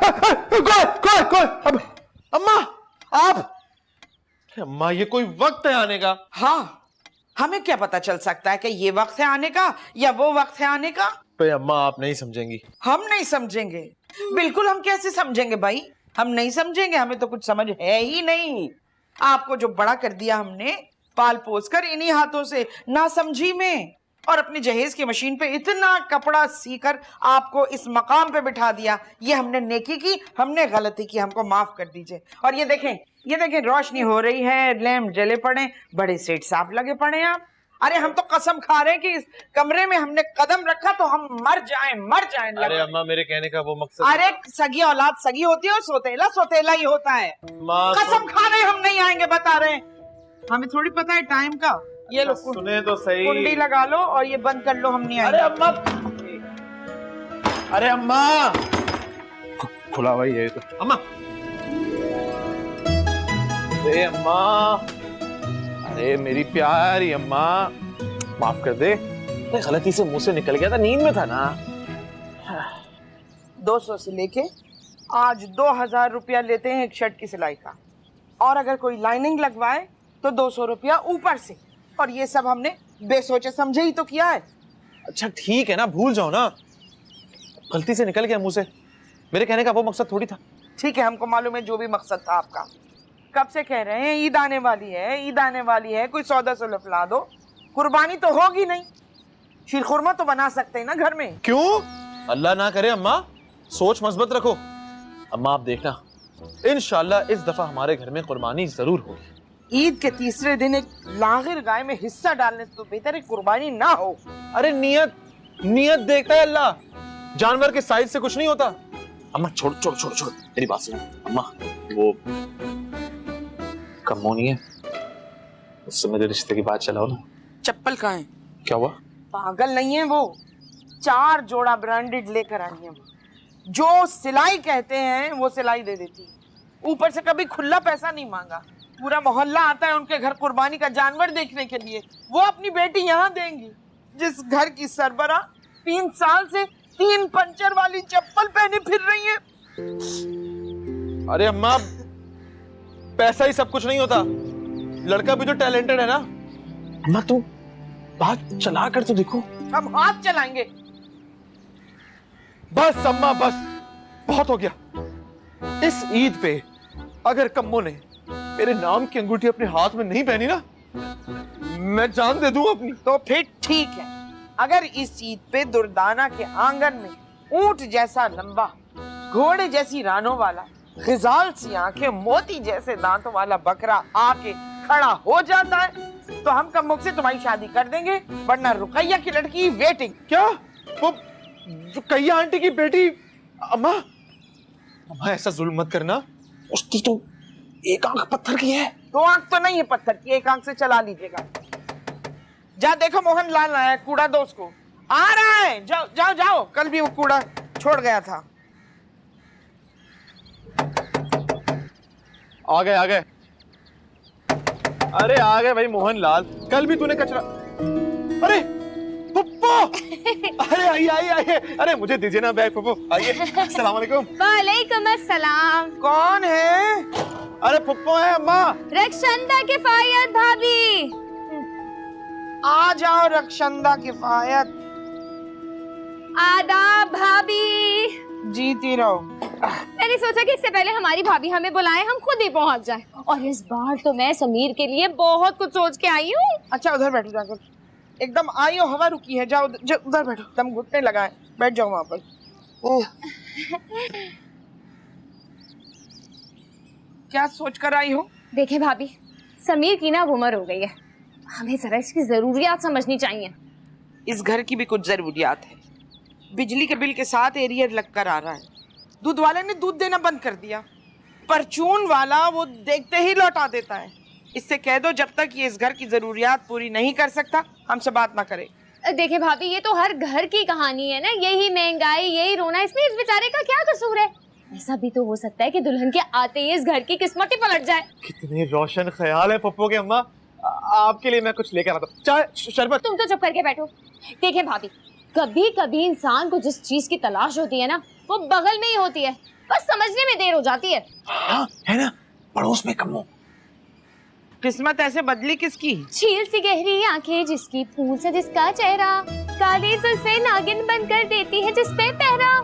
अब अम्मा आप, अम्मा ये कोई वक्त है आने का? हाँ, हमें क्या पता चल सकता है कि ये वक्त है आने का या वो वक्त है आने का? पे अम्मा आप नहीं समझेंगी। हम नहीं समझेंगे, बिल्कुल हम कैसे समझेंगे भाई, हम नहीं समझेंगे, हमें तो कुछ समझ है ही नहीं। आपको जो बड़ा कर दिया हमने पाल पोस कर इन्हीं हाथों से, ना समझी में, और अपनी जहेज की मशीन पे इतना कपड़ा सीकर आपको इस मकाम पे बिठा दिया। ये हमने नेकी की, हमने गलती की, हमको माफ कर दीजिए। और ये देखें रोशनी हो रही है, लैंप जले पड़े, बड़े सेठ साफ लगे पड़े हैं आप। अरे हम तो कसम खा रहे हैं कि इस कमरे में हमने कदम रखा तो हम मर जाएं। अरे अम्मा मेरे कहने का वो मकसद, अरे सगी औलाद सगी होती है और सोतेला सोतेला ही होता है। कसम खा रहे हम नहीं आएंगे, बता रहे हैं, हमें थोड़ी पता है टाइम का। ये लो सुने तो सही, कुंडी लगा लो और ये बंद कर लो, हम नहीं आएंगे। अरे अम्मा खुला भाई है तो। अम्मा अरे अम्मा, अरे मेरी प्यारी अम्मा माफ कर दे, गलती से मुंह से निकल गया था, नींद में था ना। 200 से लेके आज 2000 रुपया लेते हैं एक शर्ट की सिलाई का, और अगर कोई लाइनिंग लगवाए तो 200 रुपया ऊपर से, और ये सब हमने बेसोचे समझे ही तो किया है। अच्छा ठीक है ना, भूल जाओ ना, गलती से निकल गया मुंह से, मेरे कहने का वो मकसद थोड़ी था। ठीक है, हमको मालूम है जो भी मकसद था आपका। कब से कह रहे हैं ईद आने वाली है, कोई सौदा सुलह ला दो। कुर्बानी तो होगी नहीं, शीरखुरमा तो बना सकते हैं ना घर में। क्यों? अल्लाह ना करे अम्मा, सोच मजबूत रखो। अम्मा आप देखना, इंशाल्लाह इस दफा हमारे घर में कुर्बानी जरूर होगी। ईद के तीसरे दिन एक लागिर गाय में हिस्सा डालने से तो बेहतर है कुर्बानी ना हो। अरे नियत देखता है अल्लाह, जानवर के साइज से कुछ नहीं होता। अम्मा छोड़ मेरी बात सुनो। अम्मा वो कमो नहीं है, उससे मेरे रिश्ते की बात चलाओ ना। चप्पल कहाँ है? क्या हुआ? पागल नहीं है वो, 4 जोड़ा ब्रांडेड लेकर आई है। जो सिलाई कहते हैं वो सिलाई दे देती है, ऊपर से कभी खुला पैसा नहीं मांगा। पूरा मोहल्ला आता है उनके घर कुर्बानी का जानवर देखने के लिए। वो अपनी बेटी यहाँ देंगी जिस घर की सरबरा 3 साल से 3 पंचर वाली चप्पल पहने फिर रही है। अरे अम्मा पैसा ही सब कुछ नहीं होता, लड़का भी तो टैलेंटेड है ना। अम्मा तुम बात चला कर तो देखो। हम हाथ चलाएंगे। बस अम्मा बस, बहुत हो गया। इस ईद पे अगर कम्मो ने मेरे नाम की अंगूठी अपने हाथ में नहीं पहनी ना, मैं जान दे दूं अपनी। तो फिर ठीक है, अगर इस ईद पे दुर्दाना के आंगन में ऊंट जैसा लंबा, घोड़े जैसी रानों वाला, खिजाल सी आंखें, मोती जैसे दांतों वाला बकरा आके खड़ा हो जाता है तो हम कम से तुम्हारी शादी कर देंगे, वरना रुकैया की लड़की वेटिंग। क्या? वो रुकैया आंटी की बेटी? अम्मा ऐसा जुल्म मत करना, उसकी तो एक आंख पत्थर की है। 2 आंख तो नहीं है पत्थर की, एक आंख से चला लीजिएगा। जा देखो मोहन लाल आया है, कूड़ा दो उसको, आ रहा है। जाओ, कल भी वो कूड़ा छोड़ गया था। आ गए। अरे आ गए भाई मोहन लाल, कल भी तूने कचरा। अरे पप्पो अरे आइए, अरे मुझे दीजिए ना बैग पप्पो, आइए। अस्सलाम वालेकुम। वालेकुम अस्सलाम। कौन है? अरे पप्पो है अम्मा। रक्षंदा किफायत भाभी। आ जाओ रक्षंदा किफायत। आदाब भाभी। जीती रहो। मैंने सोचा कि इससे पहले हमारी भाभी हमें बुलाए, हम खुद ही पहुंच जाएं। और इस बार तो मैं समीर के लिए बहुत कुछ सोच के आई हूँ। अच्छा उधर बैठो जाकर, एकदम आई हो, हवा रुकी है, जाओ उधर बैठो, दम घुटने लगा है, बैठ जाओ वहां पर। क्या सोच कर आई हो? देखे भाभी, समीर की ना उम्र हो गई है, हमें जरा इसकी जरूरियात समझनी चाहिए। इस घर की भी कुछ जरूरियात है। बिजली के बिल के साथ एरियर लगकर आ रहा है, दूध वाले ने दूध देना बंद कर दिया, परचून वाला वो देखते ही लौटा देता है। इससे कह दो जब तक ये इस घर की जरूरियात पूरी नहीं कर सकता हमसे बात ना करे। देखे भाभी, ये तो हर घर की कहानी है ना, यही महंगाई, यही रोना, इसमें इस बेचारे का क्या कसूर है? ऐसा भी तो हो सकता है कि दुल्हन के आते ही इस घर की किस्मत ही पलट जाए। कितने रोशन ख्याल है पप्पो के अम्मा। आपके लिए मैं कुछ लेकर आता हूँ, चाय शरबत। तुम तो चुप करके बैठो। देखे भाभी, कभी कभी इंसान को जिस चीज की तलाश होती है ना, वो बगल में ही होती है, बस समझने में देर हो जाती है। हाँ है ना, पड़ोस में कम्मो। किस्मत ऐसे बदली किसकी? झील सी गहरी आंखें जिसकी, फूल से जिसका चेहरा, काली जुल्फे नागिन बनकर देती है जिस पे पहरा।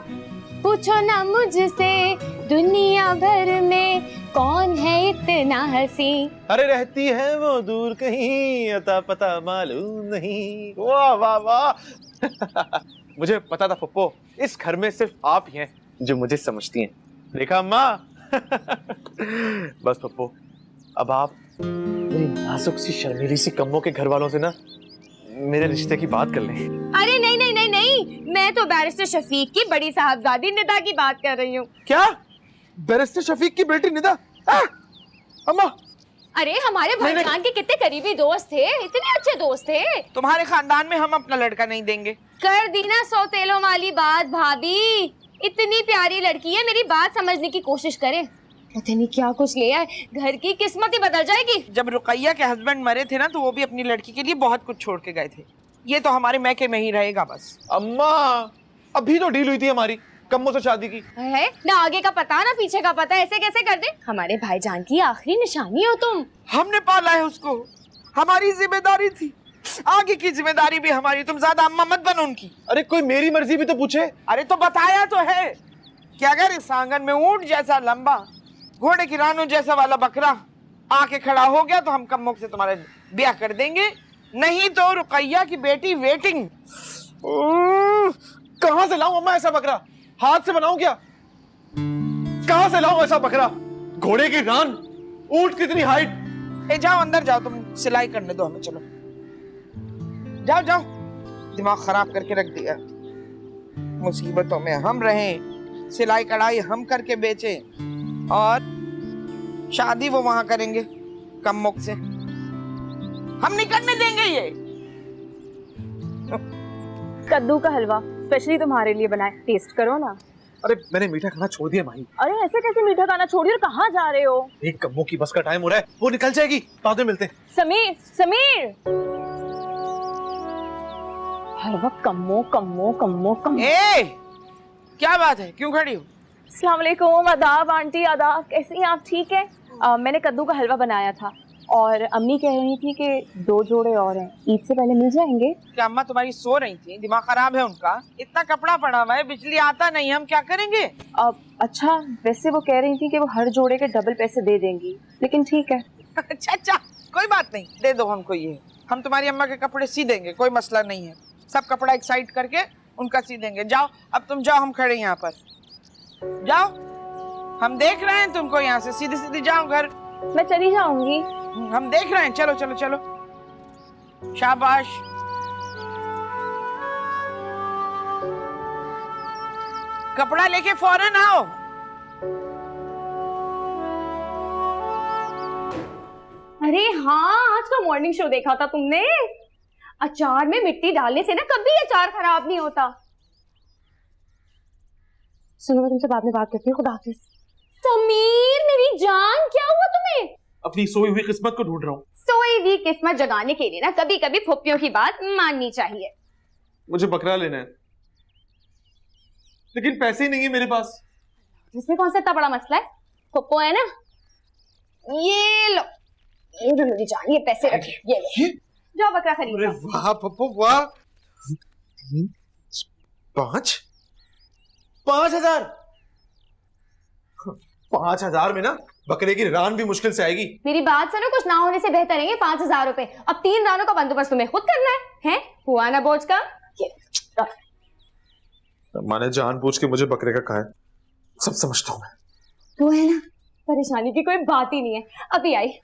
पूछो ना मुझसे दुनिया भर में कौन है इतना हंसी। अरे रहती है वो दूर कहीं, अता पता मालूम नहीं। वाह वाह वाह। मुझे पता था पप्पो, इस घर में सिर्फ आप ही हैं जो मुझे समझती हैं। देखा अम्मा। बस पप्पो, अब आप मेरी नाजुक सी शर्मीली सी कम्मो के घर वालों से ना मेरे रिश्ते की बात कर लें। अरे नहीं नहीं नहीं नहीं, मैं तो बैरिस्टर शफीक की बड़ी साहबजादी निदा की बात कर रही हूँ। क्या? बैरिस्टर शफीक की बेटी निदा? अम्मा, अरे हमारे भाईजान के कितने करीबी दोस्त थे, इतने अच्छे दोस्त थे। तुम्हारे खानदान में हम अपना लड़का नहीं देंगे। कर दी ना सौतेलों वाली बात भाभी, इतनी प्यारी लड़की है, मेरी बात समझने की कोशिश करें। पता नहीं क्या कुछ ले आए, घर की किस्मत ही बदल जाएगी। जब रुकैया के हस्बैंड मरे थे ना, तो वो भी अपनी लड़की के लिए बहुत कुछ छोड़ के गए थे। ये तो हमारे मैके में ही रहेगा बस। अम्मा, अभी तो डील हुई थी हमारी कम्मो से शादी की। है ना, आगे का पता ना पीछे का पता, ऐसे कैसे कर दे? हमारे भाईजान की आखिरी निशानी हो तुम। हमने पाला है उसको, हमारी जिम्मेदारी थी, आगे की जिम्मेदारी भी हमारी। तुम ज्यादा अम्मा मत बनो उनकी। अरे कोई मेरी मर्जी भी तो पूछे। अरे तो बताया तो है कि अगर इस आंगन में ऊंट जैसा लंबा, घोड़े की रानों जैसा वाला बकरा आके खड़ा हो गया तो हम कम्मो से तुम्हारा ब्याह कर देंगे, नहीं तो रुकैया की बेटी वेटिंग। कहां से लाऊं अम्मा ऐसा बकरा? हाथ से बनाऊं क्या? कहां से लाऊं ऐसा बकरा? घोड़े की रान, ऊंट कितनी हाइट। ए जाओ अंदर जाओ, तुम सिलाई करने दो हमें। चलो जाओ जाओ, दिमाग खराब करके रख दिया। मुसीबतों में हम रहें, सिलाई कढ़ाई हम करके बेचे, और शादी वो वहां करेंगे कम्मुक से। हम नहीं करने देंगे ये। कद्दू का हलवा स्पेशली तुम्हारे लिए बनाए, टेस्ट करो ना। अरे मैंने मीठा खाना छोड़ दिया माही। अरे ऐसे कैसे मीठा खाना छोड़िए, और कहाँ जा रहे हो? एक कम्मो की बस का टाइम हो रहा है, वो निकल जाएगी, बाद में मिलते हैं। समीर, समीर, हर वक्त कम्मो कम्मो कम्मो कम्मो। ए, क्या बात है, क्यों खड़ी हो? अस्सलाम वालेकुम, आदाब आंटी, आदाब, कैसी हैं आप? ठीक है। मैंने कद्दू का हलवा बनाया था और अम्मी कह रही थी कि 2 जोड़े और हैं, ईद से पहले मिल जाएंगे। क्या अम्मा तुम्हारी सो रही थी? दिमाग खराब है उनका? इतना कपड़ा पड़ा हुआ है, बिजली आता नहीं, हम क्या करेंगे? अच्छा, वैसे वो कह रही थी कि वो हर जोड़े के डबल पैसे दे देंगी, लेकिन ठीक है। अच्छा अच्छा, कोई बात नहीं, दे दो हमको ये, हम तुम्हारी अम्मा के कपड़े सी देंगे, कोई मसला नहीं है। सब कपड़ा एक साइड करके उनका सी देंगे। जाओ अब तुम जाओ, हम खड़े यहाँ पर। जाओ, हम देख रहे हैं तुमको, यहाँ से सीधी सीधी जाओ घर। मैं चली जाऊंगी। हम देख रहे हैं, चलो चलो चलो, शाबाश। कपड़ा लेके फौरन आओ। अरे हाँ, आज का मॉर्निंग शो देखा था तुमने? अचार में मिट्टी डालने से ना कभी अचार खराब नहीं होता। सुनो, मैं तुमसे बाद में बात करती हूँ, खुदा हाफिज। समीर मेरी जान, क्या हुआ तुम्हें? अपनी सोई हुई किस्मत को ढूंढ रहा हूँ। सोई हुई किस्मत जगाने के लिए ना कभी कभी फुप्पियों की बात माननी चाहिए। मुझे बकरा लेना है, लेकिन पैसे ही नहीं है मेरे पास। इसमें कौन सा इतना बड़ा मसला है? फुप्पो है ना, ये लो, ये जो मेरी जान, ये पैसे रखिए, ये लो, जाओ बकरा खरीदो। अरे वाह पप्पू वाह, 3, 5, 5,000। 5,000 में ना बकरे की रान भी मुश्किल से आएगी। मेरी बात सुनो, कुछ ना होने से बेहतर है 5,000 रुपए। अब 3 रानों का बंदोबस्त तुम्हें खुद करना है? हुआ ना बोझ का? माने जानबूझ के मुझे बकरे का कहा है, सब समझता हूँ मैं। तो है ना, परेशानी की कोई बात ही नहीं है। अभी आई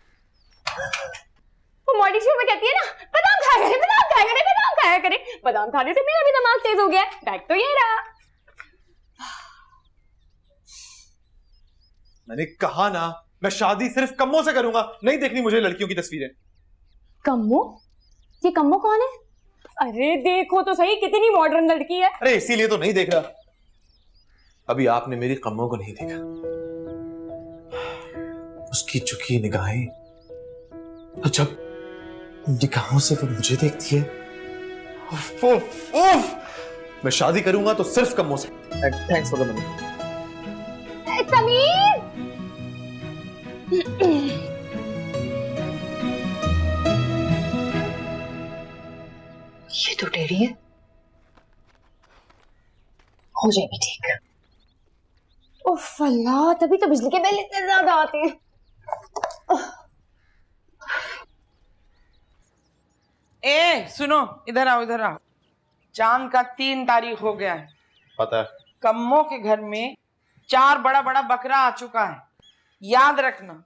वो मॉर्निंग शो में कहती है ना, बादाम खाया करे, बादाम खाया करे, बादाम खाया करे। बादाम खाने से मेरा भी दिमाग तेज हो गया। बैग तो ये रहा। मैंने कहा ना, मैं शादी सिर्फ कम्मो से करूंगा, नहीं देखनी मुझे लड़कियों की तस्वीरें। कम्मो? ये कम्मो कौन है? अरे देखो तो सही, कितनी मॉडर्न लड़की है। अरे इसीलिए तो नहीं देख रहा। अभी आपने मेरी कम्मो को नहीं देखा, उसकी झुकी निगाहें, और जब निगाहों से वो मुझे देखती है, उफ, उफ, उफ, मैं शादी करूंगा तो सिर्फ कम्मो से। Thanks for the money. Sameer, ये तो टेढ़ी है, हो जाएगी ठीक। उफ अल्लाह, तभी तो बिजली के बिल इतने ज्यादा आते हैं। ए सुनो, इधर आओ इधर आओ। चांद का 3 तारीख हो गया है। पता है। कम्मो के घर में 4 बड़ा बड़ा बकरा आ चुका है। याद रखना,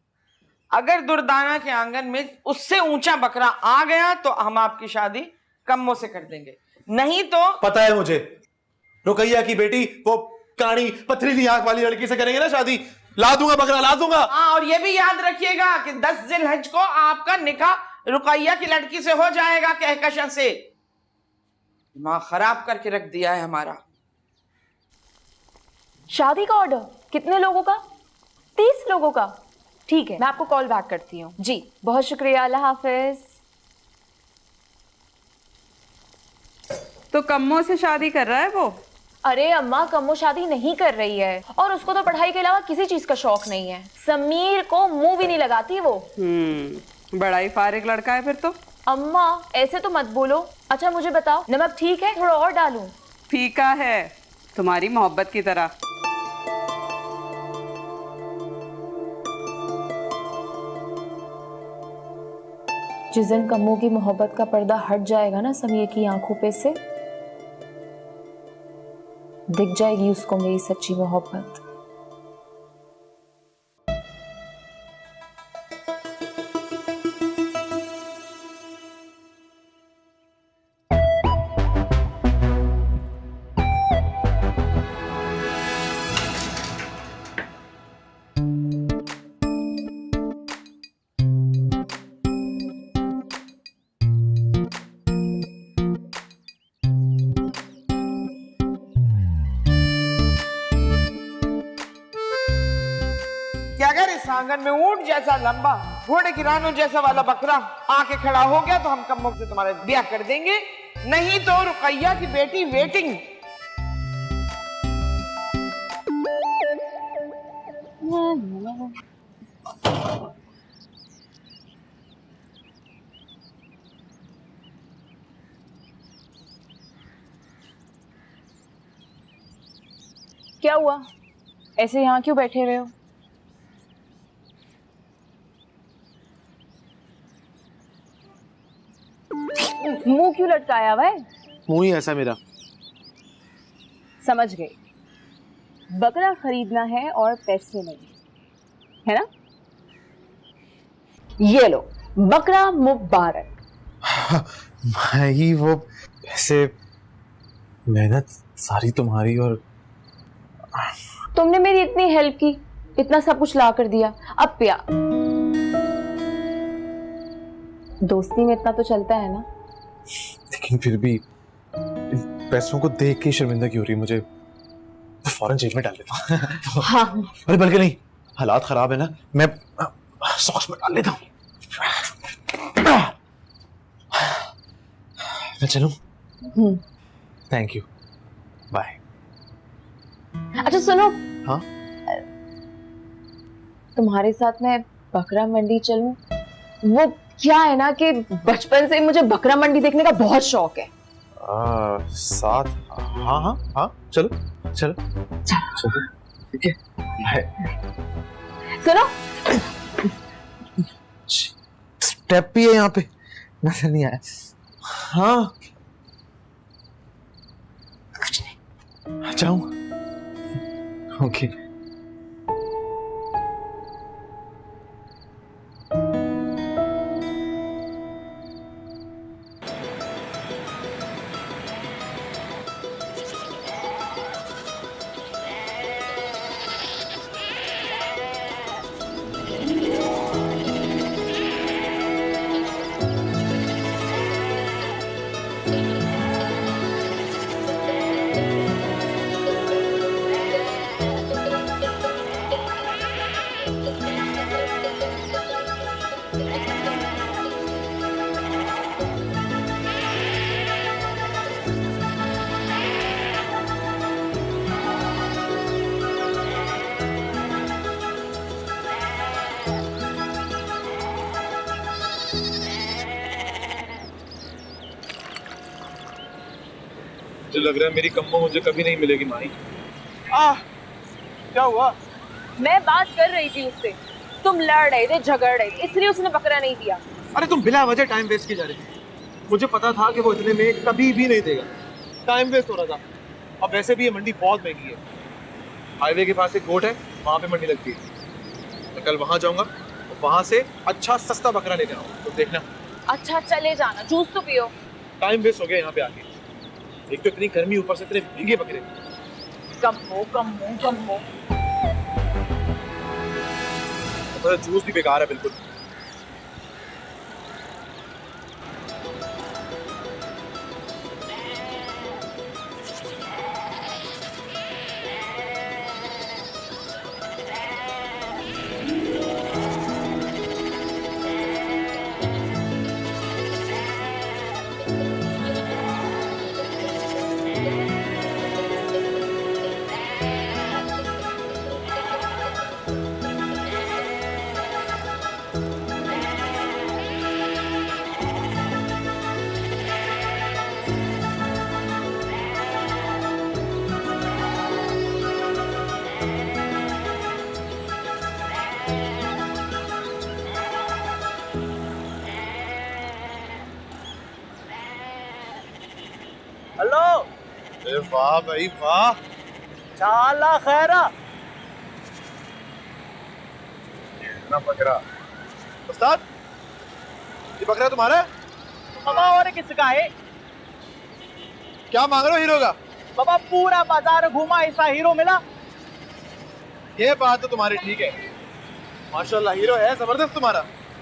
अगर दुर्दाना के आंगन में उससे ऊंचा बकरा आ गया तो हम आपकी शादी कम्मो से कर देंगे, नहीं तो। पता है मुझे, रुकैया की बेटी वो काणी पथरीली आंख वाली लड़की से करेंगे ना शादी। ला दूंगा बकरा, ला दूंगा। हाँ, और ये भी याद रखिएगा कि 10 जिलहज को आपका निकाह रुकैया की लड़की से हो जाएगा। कहकशां से दिमाग खराब करके रख दिया है हमारा। शादी का ऑर्डर कितने लोगों का? 30 लोगों का। ठीक है, मैं आपको कॉल बैक करती हूँ। जी बहुत शुक्रिया, अल्लाह हाफिज। तो कम्मो से शादी कर रहा है वो? अरे अम्मा, कम्मो शादी नहीं कर रही है, और उसको तो पढ़ाई के अलावा किसी चीज का शौक नहीं है। समीर को मुंह भी नहीं लगाती वो। बड़ा ही फारिग लड़का है फिर तो। अम्मा ऐसे तो मत बोलो। अच्छा मुझे बताओ, नमक ठीक है, थोड़ा और डालूं? फीका है, तुम्हारी मोहब्बत की तरह। जिस दिन कम्मो की मोहब्बत का पर्दा हट जाएगा ना समीर की आंखों पे से, दिख जाएगी उसको मेरी सच्ची मोहब्बत। कि अगर इस आंगन में ऊंट जैसा लंबा, घोड़े की रानों जैसा वाला बकरा आके खड़ा हो गया तो हम कम्मो से तुम्हारा ब्याह कर देंगे, नहीं तो रुकैया की बेटी वेटिंग। क्या हुआ, ऐसे यहाँ क्यों बैठे रहे हो? मुंह क्यों लटकाया हुआ है? मुंह ही ऐसा मेरा। समझ गई, बकरा खरीदना है और पैसे नहीं, है ना? ये लो बकरा मुबारक। भाई वो पैसे, मेहनत सारी तुम्हारी, और तुमने मेरी इतनी हेल्प की, इतना सब कुछ ला कर दिया, अब प्यार दोस्ती में इतना तो चलता है ना। लेकिन फिर भी इन पैसों को देख के शर्मिंदा क्यों हो रही मुझे? फौरन जेब में डाल देता हूँ। हाँ अरे बल्कि नहीं, हालात खराब है ना, मैं सॉक्स में डाल लेता हूँ। मैं चलूं? Thank you, bye. अच्छा सुनो, हाँ? तुम्हारे साथ मैं बकरा मंडी चलूं? वो क्या है ना कि बचपन से मुझे बकरा मंडी देखने का बहुत शौक है। साथ? हाँ हाँ हाँ, चलो चलो चलो, ठीक है, बाय। सुनो, स्टेप भी है यहाँ पे, नजर नहीं आया। हाँ कुछ नहीं, जाऊं? ओके। मुझे लग रहा है मेरी कम्मो मुझे कभी नहीं मिलेगी माही। क्या हुआ? मैं बात कर रही थी उससे, तुम लड़ रहे थे, झगड़ रहे थे, इसलिए उसने बकरा नहीं दिया। अरे तुम बिना वजह टाइम वेस्ट की जा रही थी। मुझे पता था कि वो इतने में कभी भी नहीं देगा, टाइम वेस्ट हो रहा था। अब वैसे भी ये मंडी बहुत महंगी है, हाईवे के पास एक गोट है, वहाँ पे मंडी लगती है। मैं कल वहाँ जाऊंगा और वहाँ से अच्छा सस्ता बकरा लेने आऊंगा, तो देखना। अच्छा चले जाना, जूस तो पियो। टाइम वेस्ट हो गया यहाँ पे आके, एक तो इतनी गर्मी, ऊपर से इतने महंगे बकरे। कम्मो तो जूस भी बेकार है बिल्कुल। हेलो। अरे वाह भाई वाह, चाला खैरा। ना बकरा। उस्ताद, ये बकरा तुम्हारा है? बाबा और किसका है? क्या मांग रहे हो हीरो का? बाबा पूरा बाजार घूमा, ऐसा हीरो मिला। ये बात तो तुम्हारी ठीक है, माशाल्लाह हीरो है जबरदस्त तुम्हारा।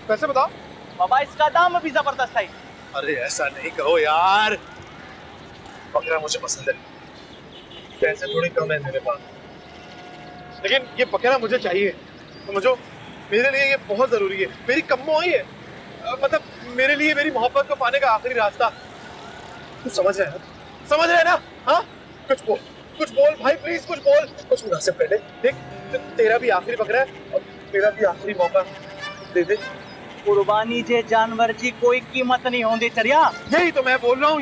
पैसे बताओ। बाबा इसका दाम भी जबरदस्त है। अरे ऐसा नहीं कहो यार, बकरा मुझे पसंद है, पैसे थोड़ी कम है मेरे पास, लेकिन ये बकरा मुझे चाहिए। समझो, मेरे लिए ये बहुत जरूरी है। मेरी कम्मो ही है, मतलब मेरे लिए मेरी मोहब्बत को पाने का आखिरी रास्ता। तू समझ रहे है ना? हाँ, कुछ बोल भाई प्लीज, कुछ बोल। कुछ मुनासिब कर दे। देख, तेरा भी आखिरी बकरा है और तेरा भी आखिरी मौका दे दे। कुर्बानी जे जानवर की कोई कीमत नहीं होती चरिया। यही तो मैं बोल रहा हूँ।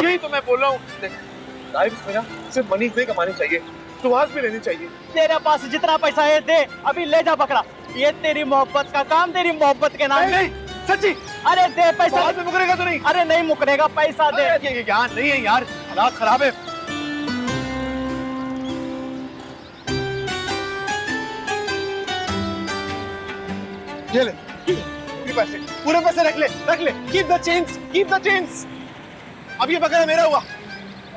लाइफ में ना सिर्फ मनी से कमानी चाहिए, सुहास भी लेनी चाहिए। तेरे पास जितना पैसा है दे, अभी ले जा बकरा। ये तेरी मोहब्बत का काम, तेरी मोहब्बत के नाम। नहीं, सच्ची। अरे दे पैसा। बाद में मुकरेगा तो नहीं? अरे नहीं मुकरेगा, पैसा दे। ये ज्ञान नहीं है यार, हालात खराब है। ये ले, पैसे, पूरे पैसे रख ले। Keep the change. अब ये बकरा मेरा हुआ।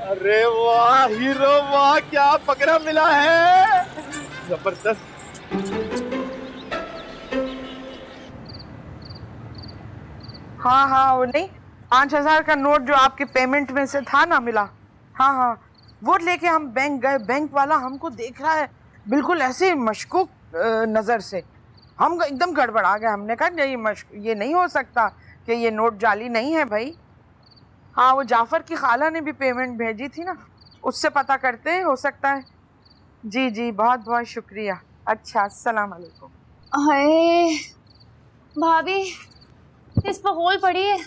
अरे वाह हीरो वाह, क्या बकरा मिला है, जबरदस्त। हाँ वो नहीं, 5,000 का नोट जो आपके पेमेंट में से था ना, मिला। हाँ वो लेके हम बैंक गए। बैंक वाला हमको देख रहा है बिल्कुल ऐसे मशकूक नज़र से। हम एकदम गड़बड़ा गए। हमने कहा ये नहीं हो सकता कि ये नोट जाली नहीं है भाई। हाँ, वो जाफ़र की खाला ने भी पेमेंट भेजी थी ना, उससे पता करते हैं, हो सकता है। जी बहुत बहुत शुक्रिया। अच्छा, अस्सलाम वालेकुम। हाय भाभी, इस पर होल पड़ी है,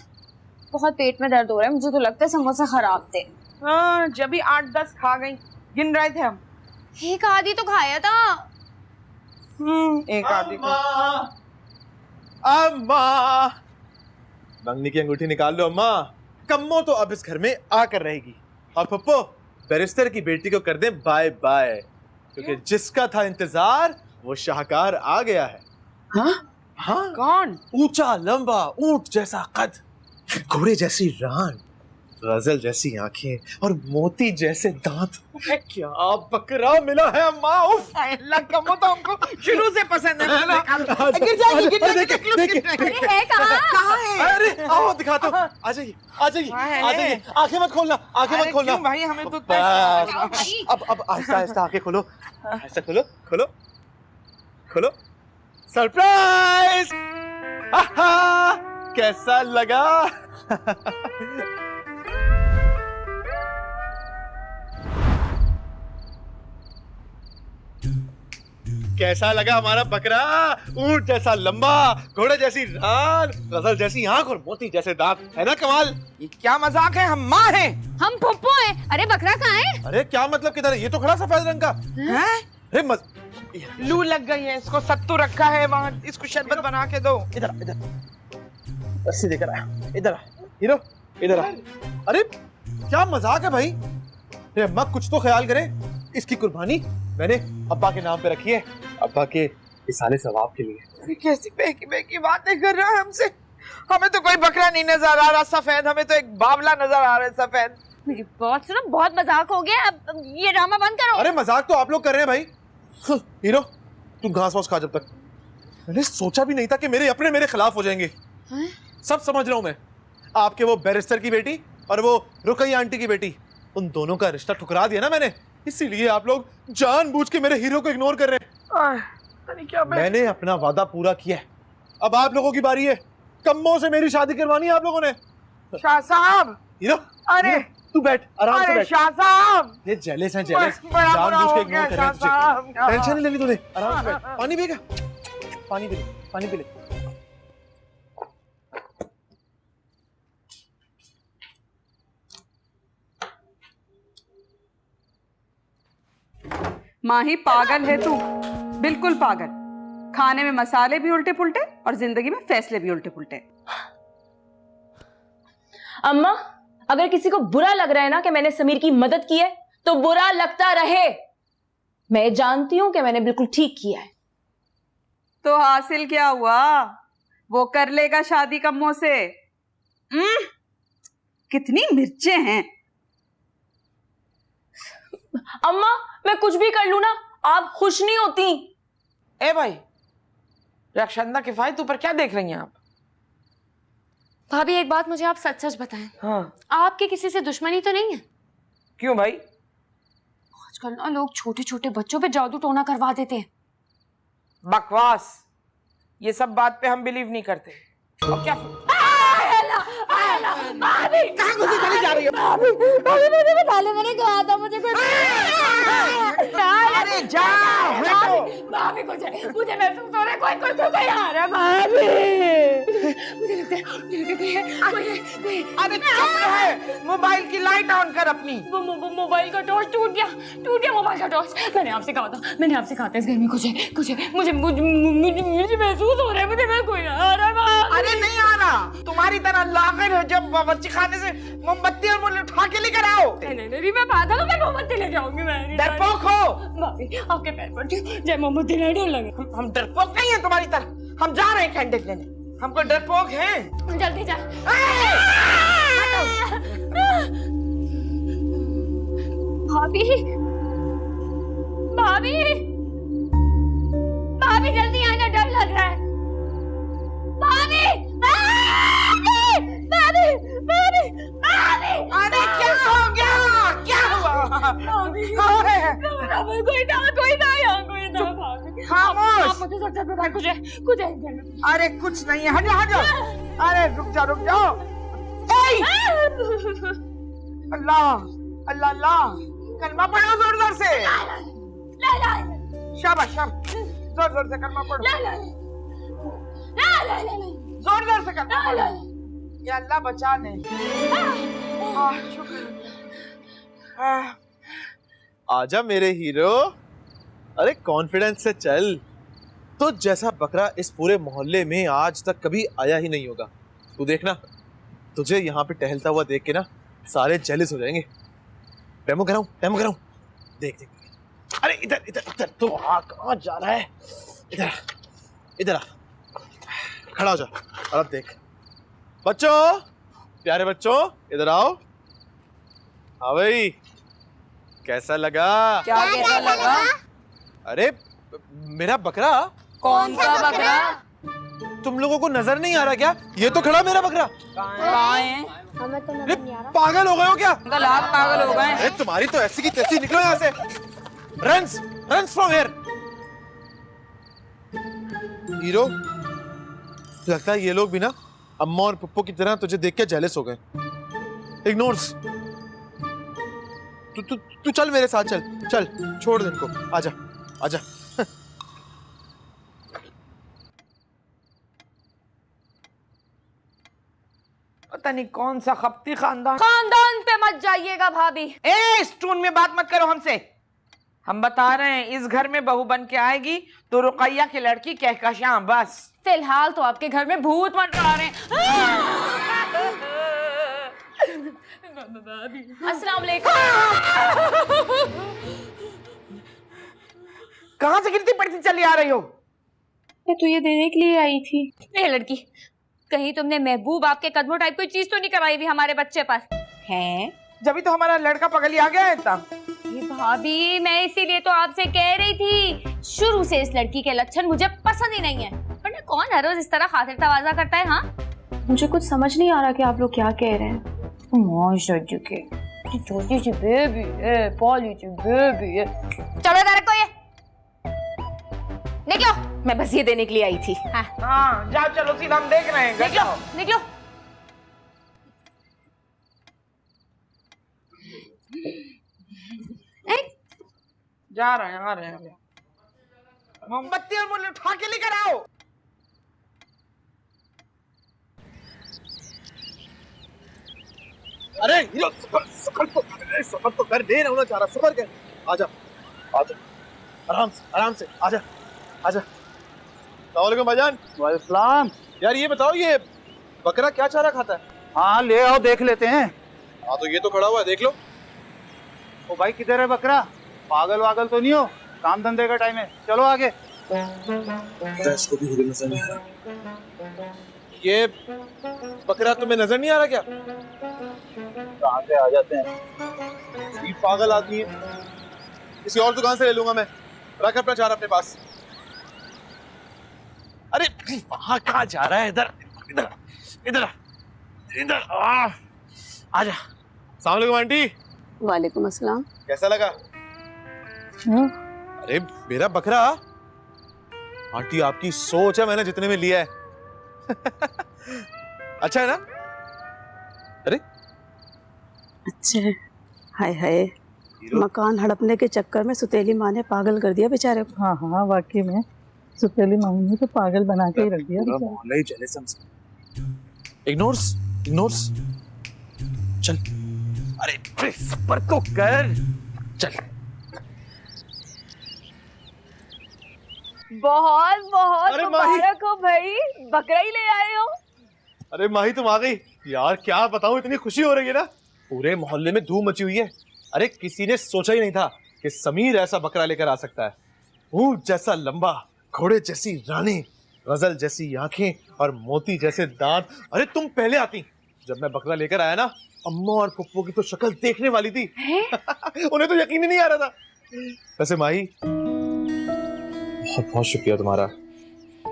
बहुत पेट में दर्द हो रहा है। मुझे तो लगता है समोसे खराब थे। हाँ, जब भी 8-10 खा गई, गिन रहे थे हम। एक आधी तो खाया था। एक आधी अम्मा, मंगनी की अंगूठी निकाल लो अम्मा। कम्मो तो अब इस घर में आकर रहेगी, और पप्पो बैरिस्टर की बेटी को कर दे बाय बाय, क्योंकि जिसका था इंतजार वो शाहकार आ गया है। हाँ, कौन? ऊंचा लंबा ऊंट जैसा कद, घोड़े जैसी रान, गजल जैसी आंखें और मोती जैसे दांत। क्या बकरा मिला है अम्मा। उफ, अल्लाह, कमो तो हमको शुरू से पसंद है। अरे है कहाँ है? अरे आओ दिखाता हूँ। आ जाइए। आंखें मत खोलना। क्यों भाई, हमें तो बस, अब आहिस्ता आंखें खोलो। ऐसा खोलो। सरप्राइज! कैसा लगा? कैसा लगा हमारा बकरा? ऊंट जैसा लंबा, घोड़े जैसी रान, गजल जैसी आंख और मोती जैसे दांत, है ना कमाल? ये क्या मजाक है? हम माँ हैं। हम फुप्पो हैं। अरे बकरा कहाँ है? अरे क्या मतलब किधर है? ये तो खड़ा सफेद रंग का। हैं? अरे लू लग गई है इसको, सत्तू रखा है वहाँ, इसको शरबत बना के दो। इधर इधर रस्सी देकर आ, इधर आ हीरो, इधर आ। अरे क्या मजाक है भाई? अरे अम्मा कुछ तो ख्याल करें, इसकी कुर्बानी मैंने अब्बा के नाम पे रखी है, अब्बा के इसाले सवाब के लिए। अरे कैसी बेकी बेकी बातें कर रहा है हमसे। हमें तो कोई बकरा नहीं नजर आ रहा सफेद, हमें तो एक बावला नजर आ रहा है सफेद। मेरी बात सुनो, बहुत मजाक हो गया, अब ये ड्रामा बंद करो। अरे मजाक तो आप लोग कर रहे हैं भाई। हीरो तुम घास वास खा जब तक। मैंने सोचा भी नहीं था कि मेरे खिलाफ हो जाएंगे। सब समझ रहा हूं मैं, आपके वो बैरिस्टर की बेटी और वो रुकैया आंटी की बेटी, उन दोनों का रिश्ता ठुकरा दिया ना मैंने, इसीलिए आप लोग जानबूझ के मेरे हीरो को इग्नोर कर रहे हैं। क्या मैंने अपना वादा पूरा किया है, अब आप लोगों की बारी है। कम्मों से मेरी शादी करवानी है आप लोगों ने। शाह साहब, हीरो अरे हीरो, तू बैठ, आराम से अरे बैठ। शाह साहब, ये जेलस है जेलस, बड़ा बुरा जानबूझ हो के गया इग्नोर कर रहे हैं शाह तुझे। साहब। टेंशन नहीं लेनी तूने, आराम से बैठ। पानी पिएगा? पानी पी ले, पानी पी ले। माही पागल है तू, बिल्कुल पागल। खाने में मसाले भी उल्टे पुल्टे और जिंदगी में फैसले भी उल्टे पुल्टे। अम्मा, अगर किसी को बुरा लग रहा है ना कि मैंने समीर की मदद की है, तो बुरा लगता रहे। मैं जानती हूं कि मैंने बिल्कुल ठीक किया है। तो हासिल क्या हुआ? वो कर लेगा शादी कम्मों से। कितनी मिर्चें हैं। अम्मा, मैं कुछ भी कर लूं ना, आप खुश नहीं होती। ए भाई, रक्षांदा किफायत ऊपर क्या देख रही हैं आप? भाभी एक बात मुझे आप सच सच बताएं, हाँ, आपकी किसी से दुश्मनी तो नहीं है? क्यों भाई? आजकल ना लोग छोटे छोटे बच्चों पे जादू टोना करवा देते हैं। बकवास, ये सब बात पे हम बिलीव नहीं करते। और क्या कहाँ घुसी चली जा रही है? मुझे बता लो, मैंने कहा था मुझे कुछ। अरे जा भाभी मुझे महसूस हो रहा है, कोई आ रहा है भाभी। मुझे लगता है अरे चुप रहे, मोबाइल की लाइट ऑन कर अपनी। मोबाइल का टॉर्च टूट गया मोबाइल का टॉर्च। मैंने आपसे कहा था इस घर में कुछ है, मुझे महसूस हो रहा है, मुझे कोई आ रहा है। अरे नहीं आ रहा, तुम्हारी तरह लाकर हो जब बावर्ची खाने से मोमबत्ती और वो उठा के लेकर आओ। नहीं, मैं पागल हूँ, मैं मोमबत्ती लेके आऊंगी। मैं डरपोक हो भाभी, आपके पैर पड़ती हूँ, जय मोमबत्ती नहीं डर लगे। हम डरपोक नहीं है तुम्हारी तरह। हम जा रहे हैं कैंडल लेने, हमको डरपोक हैं। जल्दी जा। भाभी जल्दी आना, डर लग रहा है। भाभी। अरे क्या हो गया? क्या हुआ? कोई ना यहाँ भाभी। खामोश। आप मुझे सच बताएं, कुछ है इस घर में। अरे कुछ नहीं है, हट जाओ। अरे रुक जाओ। अल्लाह अल्लाह अल्लाह, कलमा पढ़ो जोर से। शाबाश, जोर से कलमा पढ़ो। जोर से कलमा पढ़ो। या अल्लाह बचा ले। शुक्र। आजा मेरे हीरो, अरे कॉन्फिडेंस से चल। तो जैसा बकरा इस पूरे मोहल्ले में आज तक कभी आया ही नहीं होगा। तू देखना, तुझे यहाँ पे टहलता हुआ देख के ना सारे जेलस हो जाएंगे। डेमो कराऊं। देख। अरे इधर तू कहाँ जा रहा है? इधर आ, खड़ा हो जा और अब देख। बच्चों, प्यारे बच्चों, इधर आओ। हाँ भाई, कैसा लगा? क्या कैसा लगा? अरे मेरा बकरा। कौन सा बकरा? तुम लोगों को नजर नहीं आ रहा क्या? ये तो खड़ा मेरा बकरा। कहाँ है? हमें तो अरे पागल हो गए हो क्या? अंकल आप पागल हो गए। अरे तुम्हारी तो ऐसी की तैसी, निकलो यहाँ से। Runs from here. हीरो, लगता है ये लोग भी ना अम्मा और पप्पू की तरह तुझे देख के जेलस हो गए। इग्नोर्स। तू चल मेरे साथ, चल छोड़ दे इनको। आजा। पता नहीं कौन सा खपती खानदान। खानदान पे मत जाइएगा भाभी। ए, इस टून में बात मत करो हमसे। हम बता रहे हैं इस घर में बहू बन के आएगी तो रुकैया की लड़की कहकशां बस। फिलहाल तो आपके घर में भूत मंडरा रहे हैं। अस्सलाम वालेकुम। कहां से गिरती पड़ती चली आ रही हो? मैं तो ये देने के लिए आई थी। ए लड़की, कहीं तुमने महबूब आपके कदमों टाइप कोई चीज तो नहीं कराई हुई हमारे बच्चे पर? हैं? जब तो हमारा लड़का पगली आ गया है तब। ये भाभी, मैं इसीलिए तो आपसे कह रही थी, शुरू से इस लड़की के लक्षण मुझे पसंद ही नहीं है। वरना कौन हर रोज इस तरह खातिर तवाजा करता है? हाँ, मुझे कुछ समझ नहीं आ रहा कि आप लोग क्या कह रहे हैं। छोटी सी बेबी है, पॉली सी बेबी है। चलो इधर रखो ये, निकलो। मैं बस ये देने के लिए आई थी। हाँ, जाओ, चलो सीधा, हम देख रहे हैं। घर निकलो जाओ। निकलो। जा रहे हैं, आ रहे हैं। मोमबत्ती और मूल्य उठा के लेकर आओ। अरे हीरो, सफर तो कर, देर होना चाह रहा, सफर कर। आजा आजा, आराम से आजा आजा। अस्सलाम वालेकुम भाईजान। वालेकुम। यार ये बताओ, ये बकरा क्या चारा खाता है? हाँ ले आओ, देख लेते हैं। हाँ तो ये तो खड़ा हुआ है, देख लो। ओ भाई किधर है बकरा? पागल वागल तो नहीं हो? काम धंधे का टाइम है, चलो आगे। इसको भी हीरो नजर नहीं आ रहा। ये बकरा तुम्हें नजर नहीं आ रहा क्या? कहाँ से आ जाते हैं? ये पागल आदमी है, किसी और दुकान से ले लूंगा मैं। रख अपना चारा अपने पास। अरे वहां कहाँ जा रहा है? इधर इधर इधर इधर आजा। अस्सलाम वालेकुम आंटी। वालेकुम अस्सलाम। कैसा लगा? अरे मेरा बकरा। आंटी आपकी सोच है, मैंने जितने में लिया है। अच्छा है ना? अरे अच्छा है। हाय हाय, मकान हड़पने के चक्कर में सुतेली माँ ने पागल कर दिया बेचारे को। हाँ हाँ, वाकई में सुतेली माँ ने तो पागल बना के ही रख दिया। मोहल्ला ही चले समझ। इग्नोर्स चल। अरे सबर तो कर, चल। बहुत बहुत अरे माही। मुबारक हो भाई, बकरा ही ले आए हो। अरे माही तुम आ गई यार, क्या बताऊं, इतनी खुशी हो रही है ना, पूरे मोहल्ले में धूम मची हुई है। अरे किसी ने सोचा ही नहीं था कि समीर ऐसा बकरा लेकर आ सकता है। ऊंट जैसा लंबा, घोड़े जैसी रानी, गजल जैसी आंखें और मोती जैसे दांत। अरे तुम पहले आती, जब मैं बकरा लेकर आया ना, अम्मा और पप्पू की तो शक्ल देखने वाली थी। उन्हें तो यकीन ही नहीं आ रहा था। वैसे माही, बहुत बहुत शुक्रिया तुम्हारा।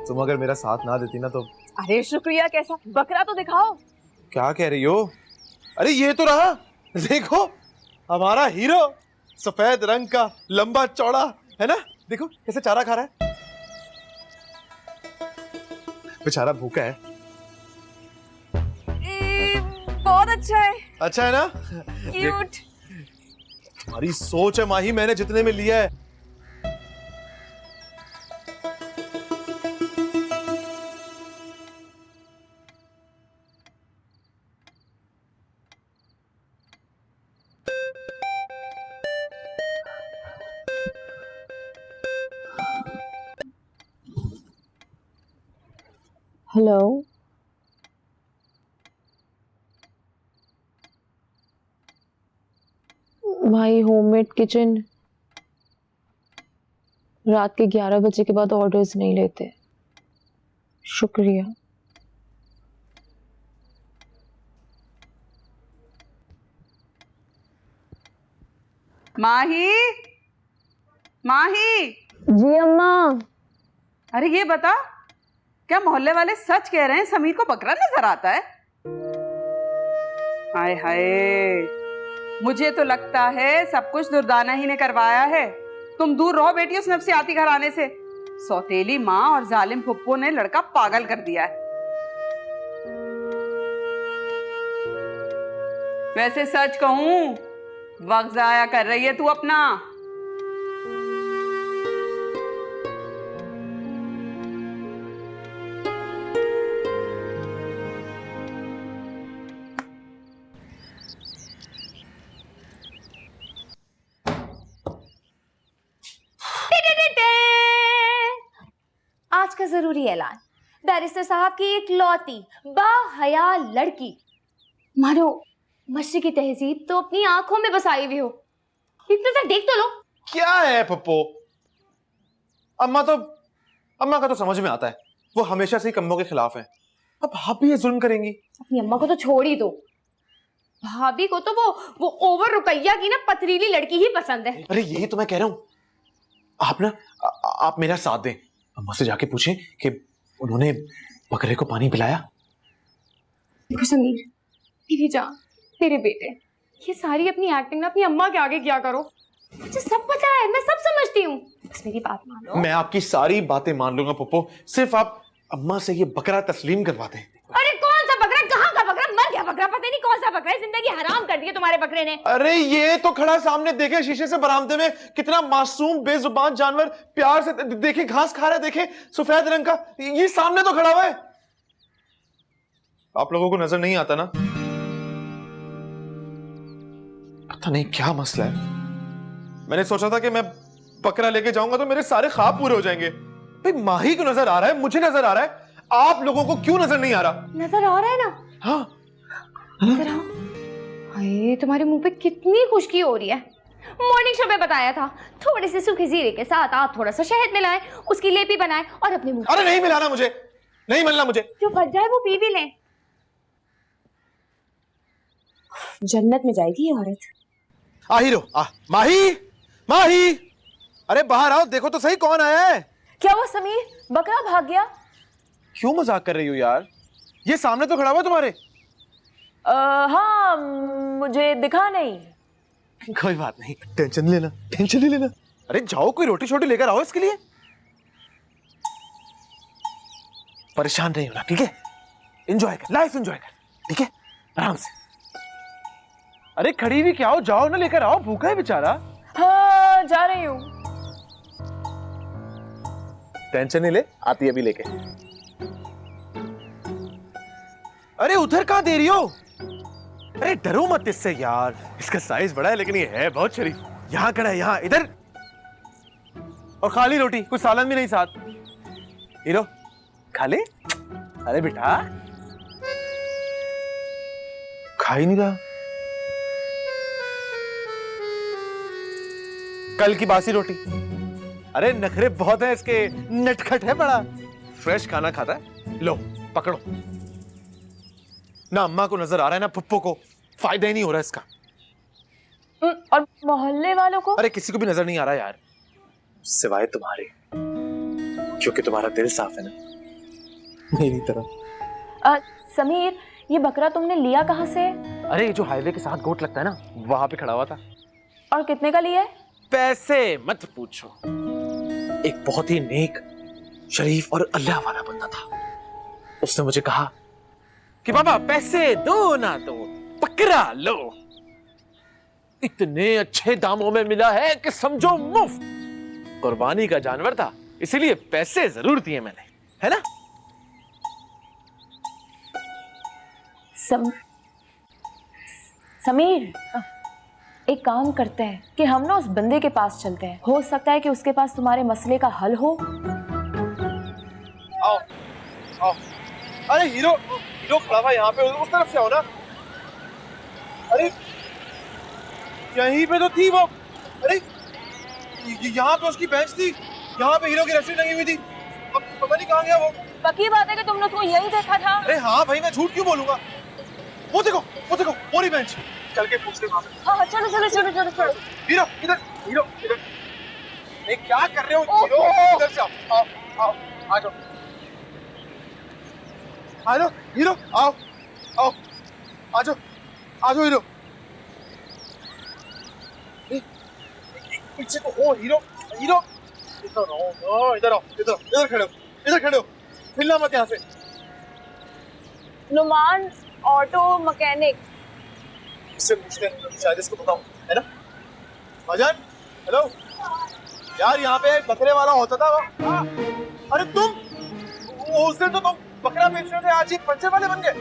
तुम अगर मेरा साथ ना देती ना तो। अरे शुक्रिया कैसा, बकरा तो दिखाओ। क्या कह रही हो? अरे ये तो रहा, देखो हमारा हीरो, सफेद रंग का, लंबा चौड़ा है ना। देखो कैसे चारा खा रहा है, बेचारा भूखा है। बहुत अच्छा है। अच्छा है ना? क्यूट। हमारी सोच है माही, मैंने जितने में लिया है। हेलो, भाई होममेड किचन रात के 11 बजे के बाद ऑर्डर्स नहीं लेते। शुक्रिया। माही, माही। जी अम्मा। अरे ये बता, क्या मोहल्ले वाले सच कह रहे हैं समीर को बकरा नजर आता है? हाय हाय, मुझे तो लगता है सब कुछ दुर्दाना ही ने करवाया है। तुम दूर रहो बेटी उस नफसियाती घराने से। सौतेली माँ और जालिम फुप्पो ने लड़का पागल कर दिया है। वैसे सच कहूं, वक्त जाया कर रही है तू अपना। आज का जरूरी ऐलान। बैरिस्टर साहब की इकलौती बाहया लड़की, मानो मस्जिद की तहजीब तो अपनी आंखों में बसाई हुई हो। इतना सा देख तो लो। क्या है पप्पो, अम्मा का तो समझ में आता है, वो हमेशा से ही कम्मों के खिलाफ है। अब आप भी ये जुल्म करेंगी? अपनी अम्मा को तो छोड़ ही दो, भाभी को तो वो ओवर रुकैया की ना पथरीली लड़की ही पसंद है। अरे यही तो मैं कह रहा हूँ, आप मेरा साथ दें, अम्मा से जाके पूछें कि उन्होंने बकरे को पानी पिलाया। देखो समीर, मेरी जान, मेरे बेटे, ये सारी अपनी एक्टिंग ना अपनी अम्मा के आगे क्या करो। मुझे सब पता है, मैं सब समझती हूँ, बस मेरी बात मान लो। मैं आपकी सारी बातें मान लूंगा पप्पो, सिर्फ आप अम्मा से ये बकरा तस्लीम करवा दें। अरे कौन सा बकरा, कहाँ का बकरा, मर गया बकरा, पता नहीं कौन सा बकरा है, जिंदगी हराम कर दी है तुम्हारे बकरे ने। अरे ये तो खड़ा सामने, देखे शीशे से बरामदे में, कितना मासूम बेजुबान जानवर प्यार से देखे घास खा रहा है, देखे सफेद रंग का, ये सामने तो खड़ा हुआ है। आप लोगों को नजर नहीं आता ना? पता नहीं क्या मसला है। मैंने सोचा था कि मैं बकरा लेके जाऊंगा तो मेरे सारे ख्वाब पूरे हो जाएंगे। भाई माही को नजर आ रहा है, मुझे नजर आ रहा है, आप लोगों को क्यों नजर नहीं आ रहा? नजर आ रहा है ना? हाँ, हाय, तुम्हारे मुंह पे कितनी खुशकी हो रही है। मॉर्निंग शो में बताया था, थोड़े से सूखे जीरे के साथ आप थोड़ा सा शहद मिलाएं, उसकी लेपी बनाएं और अपने मुंह। अरे नहीं मिलाना मुझे, नहीं मिलना मुझे। जो बच जाए वो पी भी लें। जन्नत में जाएगी ये औरत। आ हीरो, आ माही, माही, अरे बाहर आओ, देखो तो सही कौन आया है। क्या वो समीर, बकरा भाग गया? क्यों मजाक कर रही हो यार, ये सामने तो खड़ा हुआ तुम्हारे। हाँ, मुझे दिखा नहीं। कोई बात नहीं, टेंशन नहीं लेना, टेंशन नहीं लेना। अरे जाओ, कोई रोटी शोटी लेकर आओ इसके लिए। परेशान नहीं होना, ठीक है? एंजॉय कर, लाइफ एंजॉय कर, ठीक है? आराम से। अरे खड़ी भी क्या हो, जाओ ना लेकर आओ, भूखा है बेचारा। हाँ, जा रही हूँ। टेंशन नहीं ले, आती है अभी लेके। अरे उधर कहां दे रही हो? अरे डरो मत इससे यार, इसका साइज बड़ा है लेकिन ये है बहुत शरीफ। यहां खड़ा है, यहां, इधर। और खाली रोटी, कुछ सालन भी नहीं साथ। हीरो खा ले। अरे बेटा, खा ही नहीं रहा। कल की बासी रोटी। अरे नखरे बहुत है इसके, नटखट है बड़ा। फ्रेश खाना खाता है, लो पकड़ो। ना अम्मा को नजर आ रहा है ना पप्पो को, फायदा ही नहीं हो रहा इसका। और मोहल्ले वालों को? अरे किसी को भी नजर नहीं आ रहा यार, सिवाय तुम्हारे, क्योंकि तुम्हारा दिल साफ है ना मेरी तरह। समीर, ये बकरा तुमने लिया कहाँ से? अरे ये जो हाईवे के साथ गोट लगता है ना, वहां पे खड़ा हुआ था। और कितने का लिया है? पैसे मत पूछो, एक बहुत ही नेक, शरीफ और अल्लाह वाला बंदा था। उसने मुझे कहा कि बाबा पैसे दो ना दो, बकरा लो। इतने अच्छे दामों में मिला है कि समझो मुफ्त। कुर्बानी का जानवर था, इसीलिए पैसे जरूर दिए मैंने, है ना? समीर, एक काम करते हैं कि हम ना उस बंदे के पास चलते हैं, हो सकता है कि उसके पास तुम्हारे मसले का हल हो। आओ, आओ। अरे हीरो खड़ा हुआ यहाँ पे, उस तरफ से आओ ना। अरे यहीं पे तो थी वो। अरे यहाँ पे उसकी बेंच थी, यहाँ पे हीरो की रस्सी लगी हुई थी। अब पता नहीं कहाँ गया वो। पक्की बात है कि तुमने उसको यही देखा था? अरे हाँ भाई, मैं झूठ क्यों बोलूंगा। वो देखो वो रही बेंच। चल के पूछते वहां पे। हाँ, चलो चलो चलो चलो चलो। हीरो इधर, हीरो इधर। ये क्या कर रहे हो हीरो? इधर से आओ, आओ, आ जाओ। हेलो हीरो, आओ आओ, आ जाओ हीरो। पीछे तो हो हीरो, इधर आओ, इधर खड़े हो, हिलना मत यहाँ से। Numan auto mechanic. इससे पूछते हैं, शायद इसको बताऊं, है ना? भाईजान, हेलो यार, यहाँ पे बकरे वाला होता था वो। हाँ। अरे तुम, उस दिन तो तुम बकरा बेच रहे थे, आज ये पंचर वाले बन गए।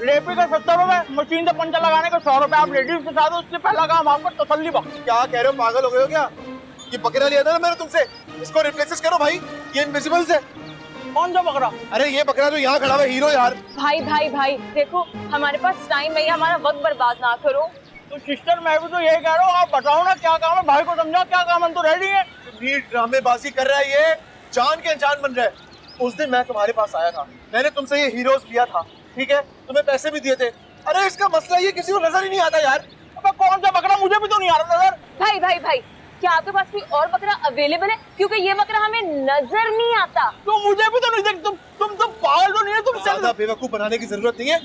लेपी का 70 रुपए, मशीन से पंचर लगाने का 100 रुपए। आप लेडीज के साथ, उससे पहला काम आपको तसल्ली बख्श। क्या कह रहे हो, पागल हो गए हो क्या? ये बकरा लिया था ना मैंने तुमसे, इसको रिप्लेस करो भाई, ये इनविजिबल्स है। कौन सा बकरा? अरे ये बकरा जो यहाँ खड़ा हुआ है, हीरो यार। भाई भाई भाई देखो, हमारे पास टाइम है, हमारा वक्त बर्बाद ना करो। तो सिस्टर मैं भी तो यही कह रहा हूँ, आप बताओ ना क्या काम है, भाई को समझाओ क्या काम है, हम तो रेडी है। ये ड्रामेबाजी कर रहा है, ये जान के अनजान बन रहा है। उस दिन मैं तुम्हारे पास आया था, मैंने तुमसे ये हीरोज लिया था, ठीक है, तुम्हें पैसे भी दिए थे। अरे इसका मसला ये किसी को नजर ही नहीं आता यार। अब कौन सा बकरा, मुझे भी तो नहीं आ रहा नजर। भाई भाई भाई, क्या आपके पास कोई और बकरा अवेलेबल है? क्योंकि ये बकरा हमें नजर नहीं आता। तो मुझे भी तो नहीं देख, तुम तो पागल तो नहीं है, तुम ज्यादा बेवकूफ बनाने की जरूरत नहीं है।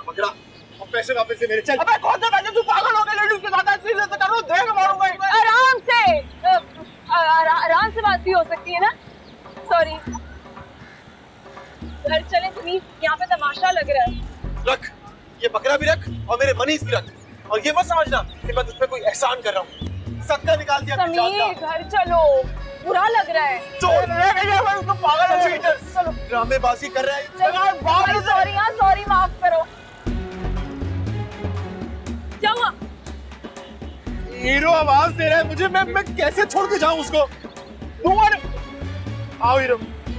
बकरा, अब पैसे वापस से मेरे। चल। अबे कौन से पैसे, तू पागल हो गया, लेडीज के साथ ऐसे ही कर रहा हूं, देख मारूंगा। आराम से आराम से बात भी हो सकती है ना। सॉरी, घर चले समीर, यहाँ पे तमाशा लग रहा है। रख, ये बकरा भी रख और मेरे मनीष भी रख, और ये मत समझना कि मैं तुझ पे कोई एहसान कर रहा हूँ। सबका निकाल दिया अपनी जान समीर, का। घर चलो, बुरा लग रहा है। चोर तो पागल है। चलो, ड्रामेबाजी कर रहा है। सॉरी यार, सॉरी, माफ करो। क्या हुआ? हीरो आवाज दे रहा है मुझे, मैं कैसे छोड़ के जाऊं उसको। आओ हीरो,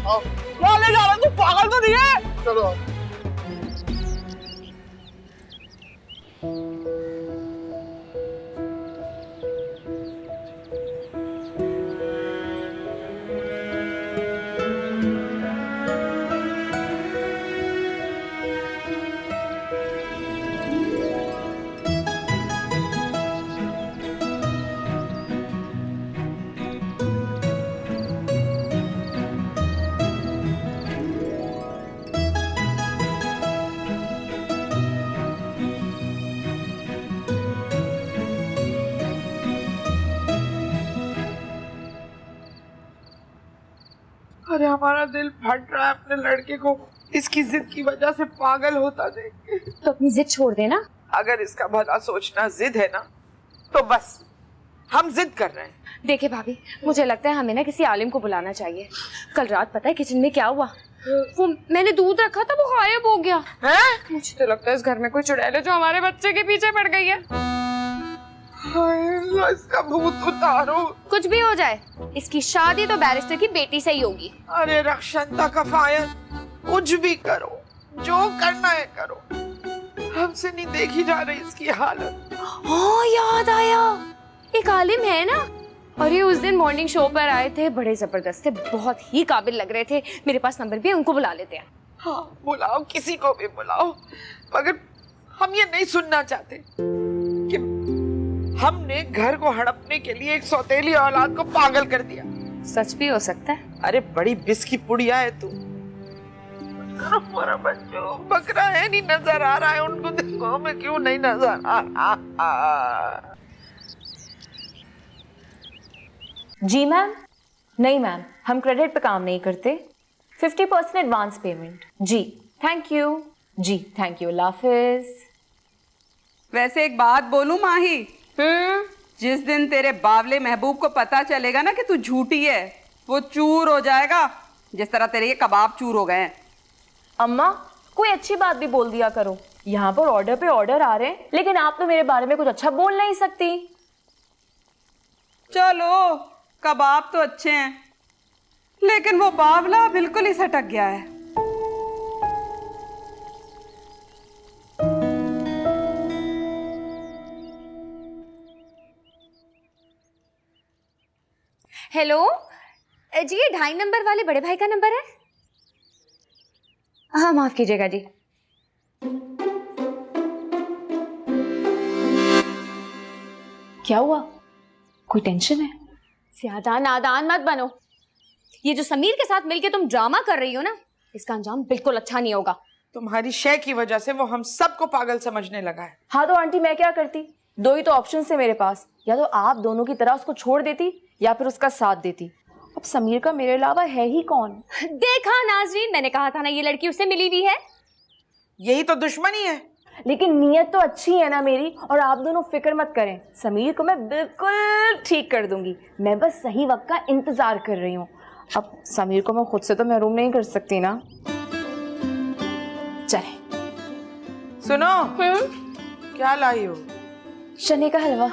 आओ। क्या ले जा रहा है, तू पागल तो नहीं है? चलो आओ। अरे हमारा दिल फट रहा है अपने लड़के को इसकी जिद की वजह से पागल होता देख के। तो अपनी जिद छोड़ देना। अगर इसका भला सोचना जिद है ना, तो बस हम जिद कर रहे हैं। देखिए भाभी, मुझे लगता है हमें ना किसी आलिम को बुलाना चाहिए। कल रात पता है किचन में क्या हुआ? वो मैंने दूध रखा था, वो गायब हो गया। हैं? मुझे तो लगता है इस घर में कोई चुड़ैल है जो हमारे बच्चे के पीछे पड़ गई है। हाय अल्लाह, इसका भूत उतारो। कुछ भी हो जाए, इसकी शादी तो बैरिस्टर की बेटी से ही होगी। अरे रक्षंता कफायत, कुछ भी करो, जो करना है करो, हमसे नहीं देखी जा रही इसकी हालत। हाँ याद आया, एक आलिम है ना, और ये उस दिन मॉर्निंग शो पर आए थे, बड़े जबरदस्त थे, बहुत ही काबिल लग रहे थे। मेरे पास नंबर भी है, उनको बुला लेते हैं। हाँ बुलाओ, किसी को भी बुलाओ, मगर हम ये नहीं सुनना चाहते कि हमने घर को हड़पने के लिए एक सौतेली औलाद को पागल कर दिया। सच भी हो सकता है। अरे बड़ी बिस की पुड़िया है तू। हमारा बच्चों बकरा है, नहीं नजर आ रहा है उनको, देखो हमें क्यों नहीं नजर आ रहा। जी मैम। नहीं मैम, हम क्रेडिट पे काम नहीं करते। 50% एडवांस पेमेंट। जी थैंक यू। जी थैंक यू, अल्लाह हाफिज। वैसे एक बात बोलूं माही, जिस दिन तेरे बावले महबूब को पता चलेगा ना कि तू झूठी है, वो चूर हो जाएगा जिस तरह तेरे ये कबाब चूर हो गए हैं। अम्मा, कोई अच्छी बात भी बोल दिया करो। यहाँ पर ऑर्डर पे ऑर्डर आ रहे हैं, लेकिन आप तो मेरे बारे में कुछ अच्छा बोल नहीं सकती। चलो कबाब तो अच्छे हैं, लेकिन वो बावला बिल्कुल ही सटक गया है। हेलो जी, ये 2.5 नंबर वाले बड़े भाई का नंबर है? हाँ माफ कीजिएगा जी। क्या हुआ? कोई टेंशन है? ज्यादा नादान मत बनो। ये जो समीर के साथ मिलके तुम ड्रामा कर रही हो ना, इसका अंजाम बिल्कुल अच्छा नहीं होगा। तुम्हारी शय की वजह से वो हम सबको पागल समझने लगा है। हाँ तो आंटी, मैं क्या करती? दो ही तो ऑप्शन है मेरे पास, या तो आप दोनों की तरह उसको छोड़ देती या फिर उसका साथ देती। अब समीर का मेरे अलावा है ही कौन? देखा नाजरीन, मैंने कहा था ना ये लड़की उससे मिली हुई है। यही तो दुश्मनी है। लेकिन नीयत तो अच्छी है ना मेरी, और आप दोनों फिक्र मत करें, समीर को मैं बिल्कुल ठीक कर दूंगी। मैं बस सही वक्त का इंतजार कर रही हूँ। अब समीर को मैं खुद से तो महरूम नहीं कर सकती ना। चले। सुनो, क्या लाई हो? चने का हलवा।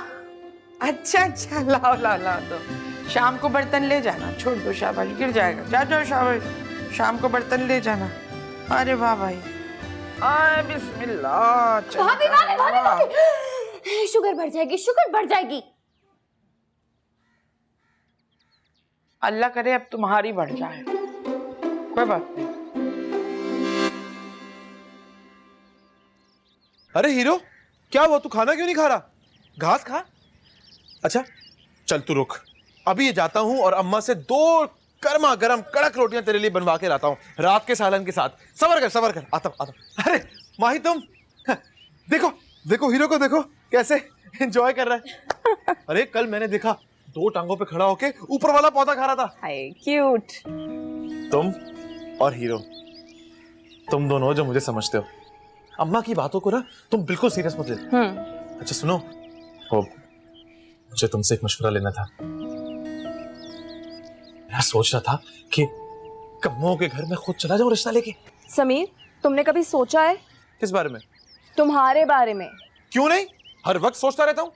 अच्छा अच्छा, लाओ लाओ लाओ। तो शाम को बर्तन ले जाना, छोड़ दो, शाबाश, गिर जाएगा। जा जाओ, शाबाश। शाम को बर्तन ले जाना। अरे वाह भाई, आए बिस्मिल्लाह। भाभी भाभी भाभी भाभी, शुगर बढ़ जाएगी, शुगर बढ़ जाएगी। अल्लाह करे अब तुम्हारी बढ़ जाए, कोई बात नहीं। अरे हीरो, क्या हुआ? तू खाना क्यों नहीं खा रहा? घास खा। अच्छा चल तू रुक, अभी ये जाता हूँ और अम्मा से 2 गर्मा गर्म कड़क रोटियां तेरे लिए बनवा के लाता हूँ, रात के सालन के साथ। सबर कर, आता हूँ। अरे माही तुम देखो देखो, हीरो को देखो कैसे एंजॉय कर रहा है। अरे कल मैंने देखा 2 टांगों पे खड़ा होके ऊपर वाला पौधा खा रहा था। हाय क्यूट। तुम और हीरो, तुम दोनों जो मुझे समझते हो, अम्मा की बातों को ना तुम बिल्कुल सीरियस मत ले। अच्छा सुनो, वो मुझे तुमसे एक मशवरा लेना था। मैं सोच रहा था कि कम्मों के घर में खुद चला जाऊं रिश्ता लेके। समीर, तुमने कभी सोचा है किस बारे में? तुम्हारे बारे में? क्यों नहीं, हर वक्त सोचता रहता हूँ।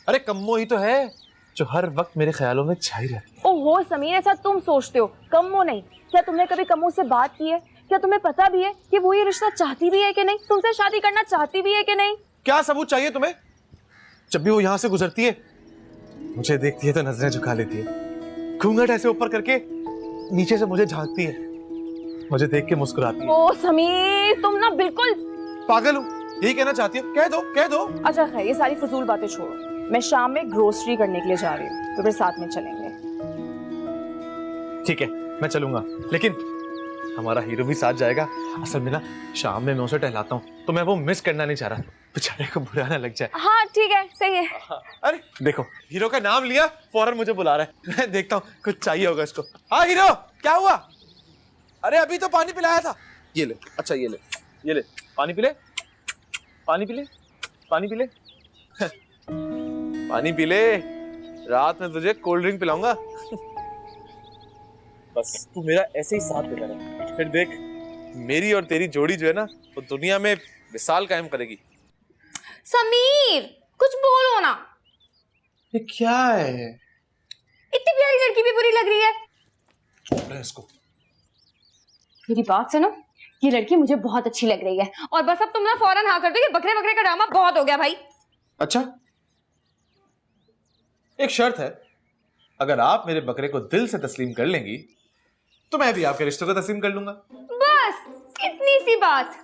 अरे कम्मो ही तो है जो हर वक्त मेरे ख्यालों में छाई रहती है। ओहो समीर, ऐसा तुम सोचते हो, कम्मो नहीं। क्या तुमने कभी कम्मो से बात की है? क्या तुम्हें पता भी है कि वो ये रिश्ता चाहती भी है कि नहीं, तुमसे शादी करना चाहती भी है कि नहीं? क्या सबूत चाहिए तुम्हें? जब भी वो यहाँ से गुजरती है, मुझे देखती है तो नजरें झुका लेती है, घूंघट ऐसे ऊपर करके नीचे से मुझे झांकती है, मुझे देख के मुस्कुराती है। ओ समीर, तुम ना बिल्कुल पागल हूँ, यही कहना चाहती हो? कह दो। अच्छा खैर, ये सारी फजूल बातें छोड़ो। मैं शाम में ग्रोसरी करने के लिए जा रही हूँ, तो फिर साथ में चलेंगे। ठीक है, मैं चलूंगा, लेकिन हमारा हीरो भी साथ जाएगा। असल में ना शाम में मैं उसे टहलाता हूँ, तो मैं वो मिस करना नहीं चाह रहा, बेचारे को बुरा ना लग जाए। हाँ ठीक है, सही है। अरे देखो, हीरो का नाम लिया, फौरन मुझे बुला रहा है। मैं देखता हूँ, कुछ चाहिए होगा इसको। हाँ हीरो, क्या हुआ? अरे अभी तो पानी पिलाया था। ये ले, अच्छा ये ले, पानी पी ले, पानी पी ले, पानी पी ले, पानी पी ले। रात में तुझे कोल्ड ड्रिंक पिलाऊंगा। बस तू मेरा ऐसे ही साथ देता रहे, फिर देख मेरी और तेरी जोड़ी जो है ना, वो दुनिया में मिसाल कायम करेगी। समीर, कुछ बोलो ना। ये क्या है? इतनी प्यारी लड़की भी बुरी लग रही है। चुप रहे इसको। मेरी बात सुनो, ये लड़की मुझे बहुत अच्छी लग रही है, और बस अब तुम ना फौरन हाँ कर दो। ये बकरे बकरे का ड्रामा बहुत हो गया भाई। अच्छा, एक शर्त है, अगर आप मेरे बकरे को दिल से तस्लीम कर लेंगी तो मैं भी आपके रिश्ते को तस्लीम कर लूंगा। बस इतनी सी बात।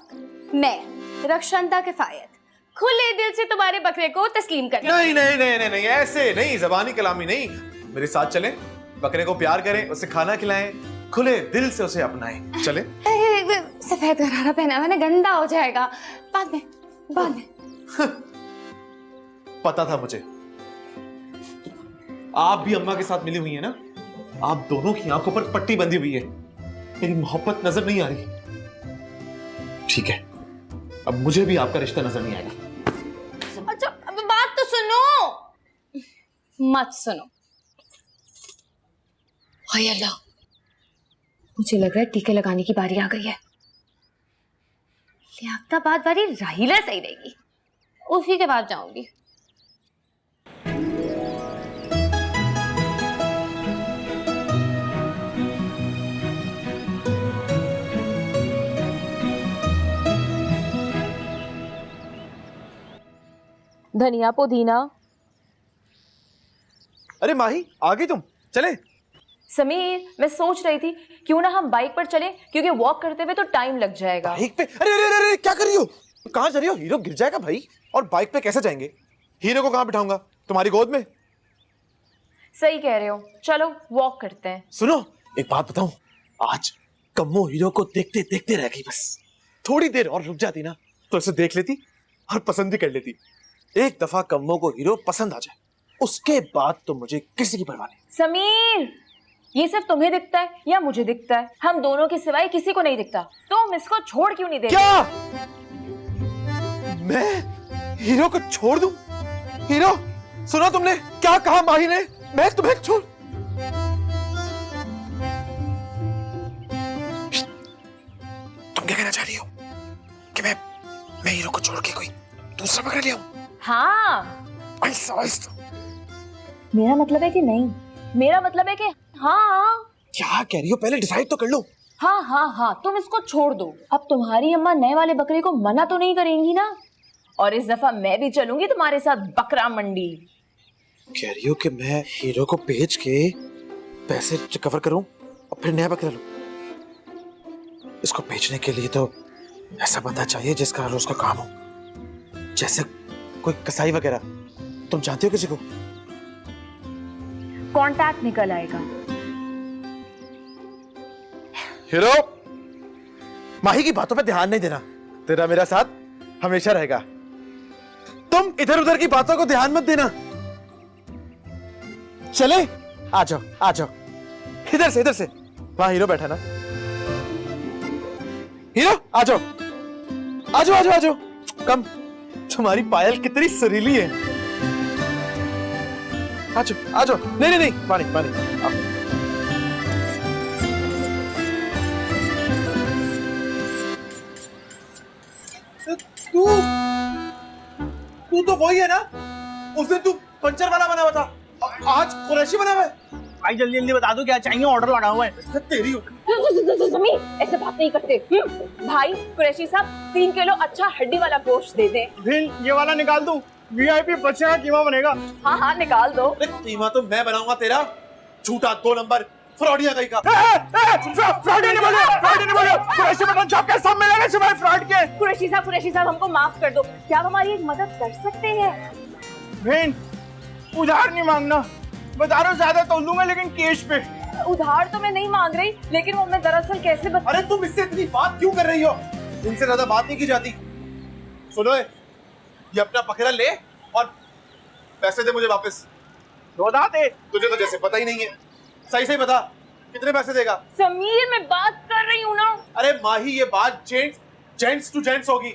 मैं रक्षंता किफायत खुले दिल से तुम्हारे बकरे को तस्लीम कर। नहीं नहीं नहीं नहीं नहीं, ऐसे नहीं, जबानी कलामी नहीं। मेरे साथ चलें, बकरे को प्यार करें, उसे खाना खिलाएं, खुले दिल से उसे अपनाएं। चलें। सफेद गरारा पहना मैंने, गंदा हो जाएगा बाद में। पता था मुझे, आप भी अम्मा के साथ मिली हुई है ना, आप दोनों की आंखों पर पट्टी बंधी हुई है, मेरी मोहब्बत नजर नहीं आ रही। ठीक है, अब मुझे भी आपका रिश्ता नजर नहीं आएगा। अच्छा अब बात तो सुनो। मत सुनो। हाय अल्लाह, मुझे लग रहा है टीके लगाने की बारी आ गई है। लियाकताबाद वाली राहिला सही रहेगी, उसी के बाद जाऊंगी। धनिया पुदीना। अरे माही, आ गई तुम, चले। समीर, मैं सोच रही थी क्यों ना हम बाइक पर चलें, क्योंकि वॉक करते हुए तो टाइम लग जाएगा। बाइक पे? अरे अरे अरे, क्या कर रही हो? कहां जा रही हो? हीरो गिर जाएगा भाई। और बाइक पे कैसे जाएंगे? हीरो को कहां बिठाऊंगा? तुम्हारी गोद में? सही कह रहे हो, चलो वॉक करते हैं। सुनो, एक बात बताऊं, आज कम्मो हीरो को देखते देखते रह गई। बस थोड़ी देर और रुक जाती ना तो इसे देख लेती और पसंद भी कर लेती। एक दफा कम्मो को हीरो पसंद आ जाए, उसके बाद तो मुझे किसी की परवाह नहीं। समीर, ये सिर्फ तुम्हें दिखता है या मुझे दिखता है? हम दोनों के सिवाय किसी को नहीं दिखता, तो हम इसको छोड़ क्यों नहीं देते? क्या मैं हीरो को छोड़ दूं? हीरो, सुना तुमने क्या कहा माही ने? मैं तुम्हें छोड़। तुम क्या कहना चाह रही हो कि मैं हीरो को छोड़ के कोई दूसरा पकड़ लिया हूं? हाँ। ऐसा मेरा मतलब है कि नहीं, मेरा मतलब है कि हाँ। क्या कह रही हो? पहले डिसाइड तो कर लो। हाँ हाँ हाँ, तुम इसको छोड़ दो। अब तुम्हारी अम्मा नए वाले बकरे को मना तो नहीं करेंगी ना? और इस दफा मैं भी चलूंगी तुम्हारे साथ बकरा मंडी। कह रही हो कि मैं हीरो को बेच के पैसे रिकवर करूं और फिर नया बकरा लूं? इसको बेचने के लिए तो ऐसा बंदा चाहिए जिसका रोज का काम हो, जैसे कोई कसाई वगैरह। तुम जानते हो किसी को? कांटेक्ट निकल आएगा। हीरो, माही की बातों पे ध्यान नहीं देना, तेरा मेरा साथ हमेशा रहेगा। तुम इधर उधर की बातों को ध्यान मत देना। चले, आ जाओ आ जाओ, इधर से वहां हीरो बैठा ना। हीरो आ जाओ आ जाओ आ जाओ आ जाओ, कम। तुम्हारी पायल कितनी सुरीली है। आ जाओ आ जाओ। नहीं नहीं नहीं, पानी पानी। आओ। तू तो वही है ना, उस दिन तू पंचर वाला बना हुआ था, आज कुरैशी बना हुआ है। भाई जल्दी जल्दी बता दो क्या चाहिए, ऑर्डर लगा हुआ है। तेरी जमीन ऐसे बात नहीं करते। भाई कुरैशी साहब 3 किलो अच्छा हड्डी वाला गोश्त दे दें। फिर ये वाला निकाल दूं, वीआईपी बच्चे का कीमा बनेगा। हाँ हाँ निकाल दो। कीमा तो मैं बनाऊंगा तेरा, झूठा 2 नंबर फ्रॉडिया कहीं का। फ्रॉड नहीं बोलो, फ्रॉड नहीं बोलो। कुरैशी मटन शॉप के सब मिलेंगे सिवाय फ्रॉड के। कुरैशी साहब हमको माफ कर दो। क्या आप हमारी एक मदद कर सकते हैं? बहन उधार नहीं मांगना, बता रहा हूँ ज्यादा तोल दूंगा लेकिन कैश पे। उधार तो मैं नहीं मांग रही, लेकिन वो मैं दरअसल कैसे बता। अरे तुम इससे इतनी बात क्यों कर रही हो? इनसे ज्यादा बात नहीं की जाती। सुनो, ये अपना बकरा ले और पैसे दे मुझे वापस। रोदा दे। तुझे तो जैसे पता ही नहीं है, सही सही बता कितने पैसे देगा? समीर मैं बात कर रही हूँ ना। अरे माही, ये बात जेंट्स टू जेंट्स होगी।